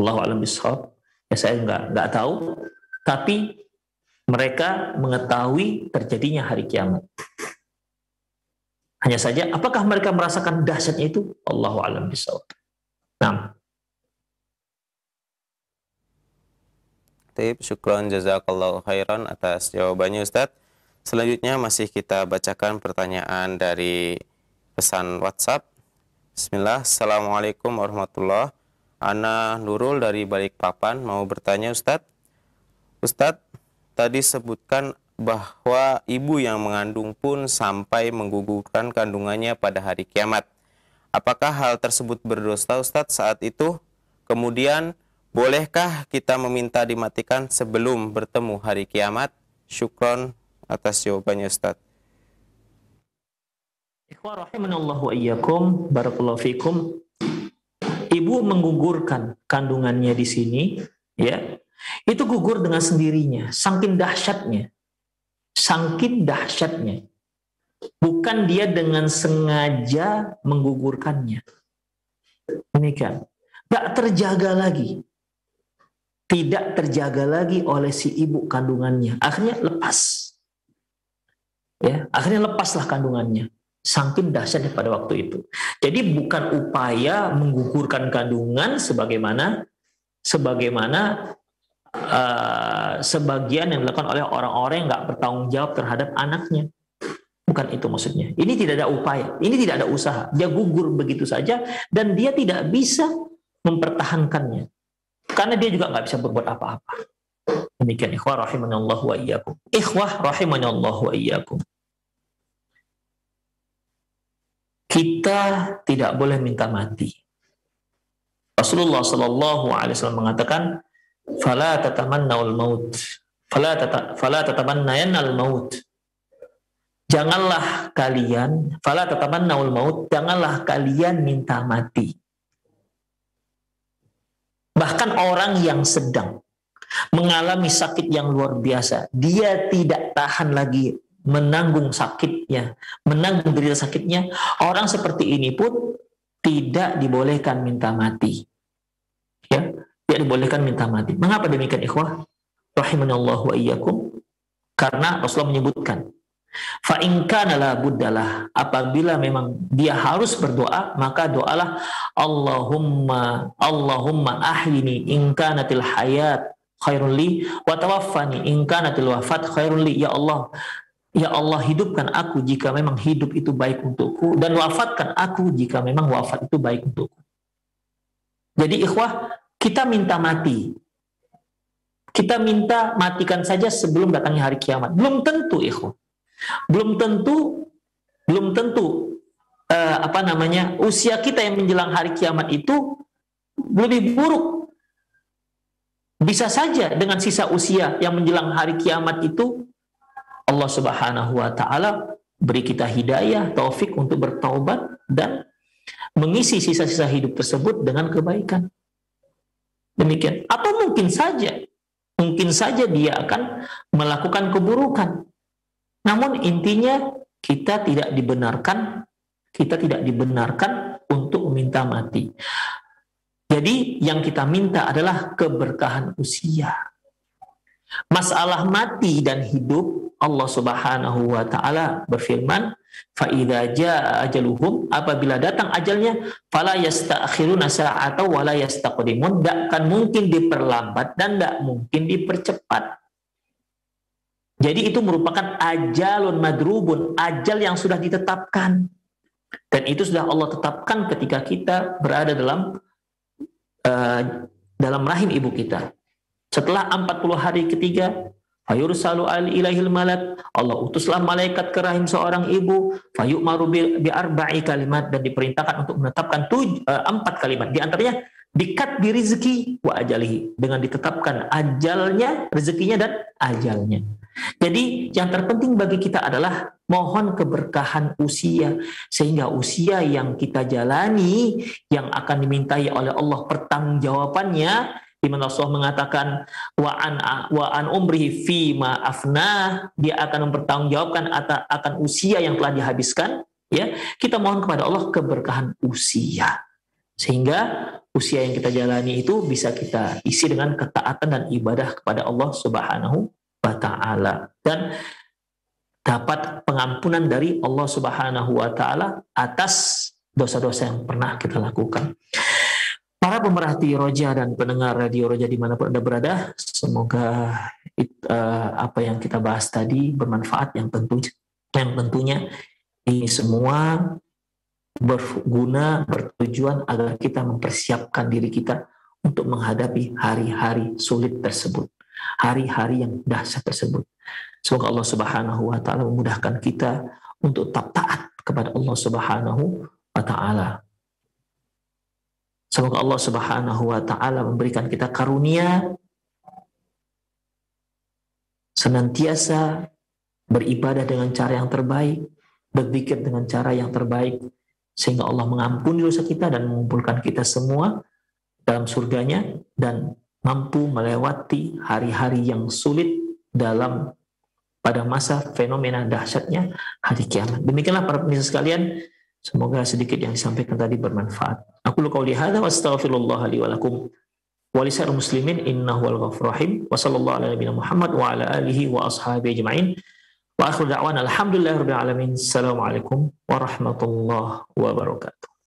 Allahu a'lam bishawab. Ya, saya nggak tahu, tapi mereka mengetahui terjadinya hari kiamat. Hanya saja, apakah mereka merasakan dahsyatnya itu? Allahu a'lam bishawab. Nah. Syukran jazakallahu khairan atas jawabannya Ustadz. Selanjutnya masih kita bacakan pertanyaan dari pesan WhatsApp. Bismillah. Assalamualaikum warahmatullahi wabarakatuh. Ana Nurul dari Balikpapan mau bertanya Ustadz. Ustadz, tadi sebutkan bahwa ibu yang mengandung pun sampai menggugurkan kandungannya pada hari kiamat. Apakah hal tersebut berdosa Ustadz saat itu? Kemudian, bolehkah kita meminta dimatikan sebelum bertemu hari kiamat? Syukron atas jawabannya Ustadz. Ikhwah rahimanallahu wa iyyakum, barakallahu fikum. Ibu menggugurkan kandungannya di sini, ya. Itu gugur dengan sendirinya, saking dahsyatnya. Saking dahsyatnya. Bukan dia dengan sengaja menggugurkannya. Demikian. Tidak terjaga lagi. Tidak terjaga lagi oleh si ibu kandungannya. Akhirnya lepas. Ya, akhirnya lepaslah kandungannya. Saking dahsyatnya pada waktu itu. Jadi bukan upaya menggugurkan kandungan sebagaimana sebagian yang dilakukan oleh orang-orang yang nggak bertanggung jawab terhadap anaknya. Bukan itu maksudnya. Ini tidak ada upaya, ini tidak ada usaha. Dia gugur begitu saja dan dia tidak bisa mempertahankannya. Karena dia juga nggak bisa berbuat apa-apa. Demikian ikhwah rahimanallahu wa iyyakum. Ikhwah rahimanallahu wa iyyakum. Kita tidak boleh minta mati. Rasulullah SAW mengatakan, "Fala tatamannaul maut, fala tatamannayannal maut." Janganlah kalian, fala tatamannaul maut, janganlah kalian minta mati. Bahkan orang yang sedang mengalami sakit yang luar biasa, dia tidak tahan lagi menanggung sakitnya, menanggung derita sakitnya, orang seperti ini pun tidak dibolehkan minta mati. Ya, tidak dibolehkan minta mati. Mengapa demikian ikhwah? Rahimanallahu wa iyyakum. Karena Rasulullah menyebutkan, Fa in kana la buddalah, apabila memang dia harus berdoa, maka doalah Allahumma ahyini in kanatil hayat khairul li wa tawaffani in kanatil wafat khairul li. Ya Allah, hidupkan aku jika memang hidup itu baik untukku, dan wafatkan aku jika memang wafat itu baik untukku. Jadi ikhwah, kita minta mati. Kita minta matikan saja sebelum datangnya hari kiamat. Belum tentu ikhwah. Belum tentu usia kita yang menjelang hari kiamat itu lebih buruk. Bisa saja dengan sisa usia yang menjelang hari kiamat itu Allah Subhanahu wa taala beri kita hidayah, taufik untuk bertaubat dan mengisi sisa-sisa hidup tersebut dengan kebaikan. Demikian. Atau mungkin saja dia akan melakukan keburukan. Namun intinya kita tidak dibenarkan untuk meminta mati. Jadi yang kita minta adalah keberkahan usia. Masalah mati dan hidup, Allah Subhanahu wa taala berfirman, fa idza jaa ajaluhum, apabila datang ajalnya, fala yasta'khiruna sa'atan wa la yastaqdimun, tidak akan mungkin diperlambat dan tidak mungkin dipercepat. Jadi itu merupakan ajalun madrubun, ajal yang sudah ditetapkan. Dan itu sudah Allah tetapkan ketika kita berada dalam rahim ibu kita. Setelah 40 hari ketiga, fayursalu ilaihil malak, Allah utuslah malaikat ke rahim seorang ibu, fayu'maru bi arba'i kalimat, dan diperintahkan untuk menetapkan 4 kalimat. Di antaranya dikat birizki wa ajalihi, dengan ditetapkan ajalnya, rezekinya dan ajalnya. Jadi yang terpenting bagi kita adalah mohon keberkahan usia, sehingga usia yang kita jalani yang akan dimintai oleh Allah pertanggungjawabannya, di mana Allah mengatakan wa an umrihi fi ma afnah, dia akan mempertanggungjawabkan akan usia yang telah dihabiskan, ya. Kita mohon kepada Allah keberkahan usia, sehingga usia yang kita jalani itu bisa kita isi dengan ketaatan dan ibadah kepada Allah Subhanahu wa ta'ala, dan dapat pengampunan dari Allah Subhanahu wa ta'ala atas dosa-dosa yang pernah kita lakukan. Para pemerhati Roja dan pendengar Radio Roja dimanapun Anda berada, semoga apa yang kita bahas tadi bermanfaat, yang tentunya ini semua berguna, bertujuan agar kita mempersiapkan diri kita untuk menghadapi hari-hari sulit tersebut, hari-hari yang dahsyat tersebut. Semoga Allah Subhanahu wa ta'ala memudahkan kita untuk tetap taat kepada Allah Subhanahu wa ta'ala. Semoga Allah Subhanahu wa ta'ala memberikan kita karunia senantiasa beribadah dengan cara yang terbaik, berzikir dengan cara yang terbaik, sehingga Allah mengampuni dosa kita dan mengumpulkan kita semua dalam surganya, dan mampu melewati hari-hari yang sulit pada masa fenomena dahsyatnya hari kiamat. Demikianlah para pemirsa sekalian, semoga sedikit yang disampaikan tadi bermanfaat. Aku qouli hadza wa astaghfirullah li wa lakum wa lisa'il muslimin innahu wal ghafurur rahim. Wa sallallahu ala nabiyina Muhammad wa ala alihi wa ashabihi ajma'in. Wa akhiru da'wana alhamdulillahirabbil alamin. Assalamualaikum warahmatullahi wabarakatuh.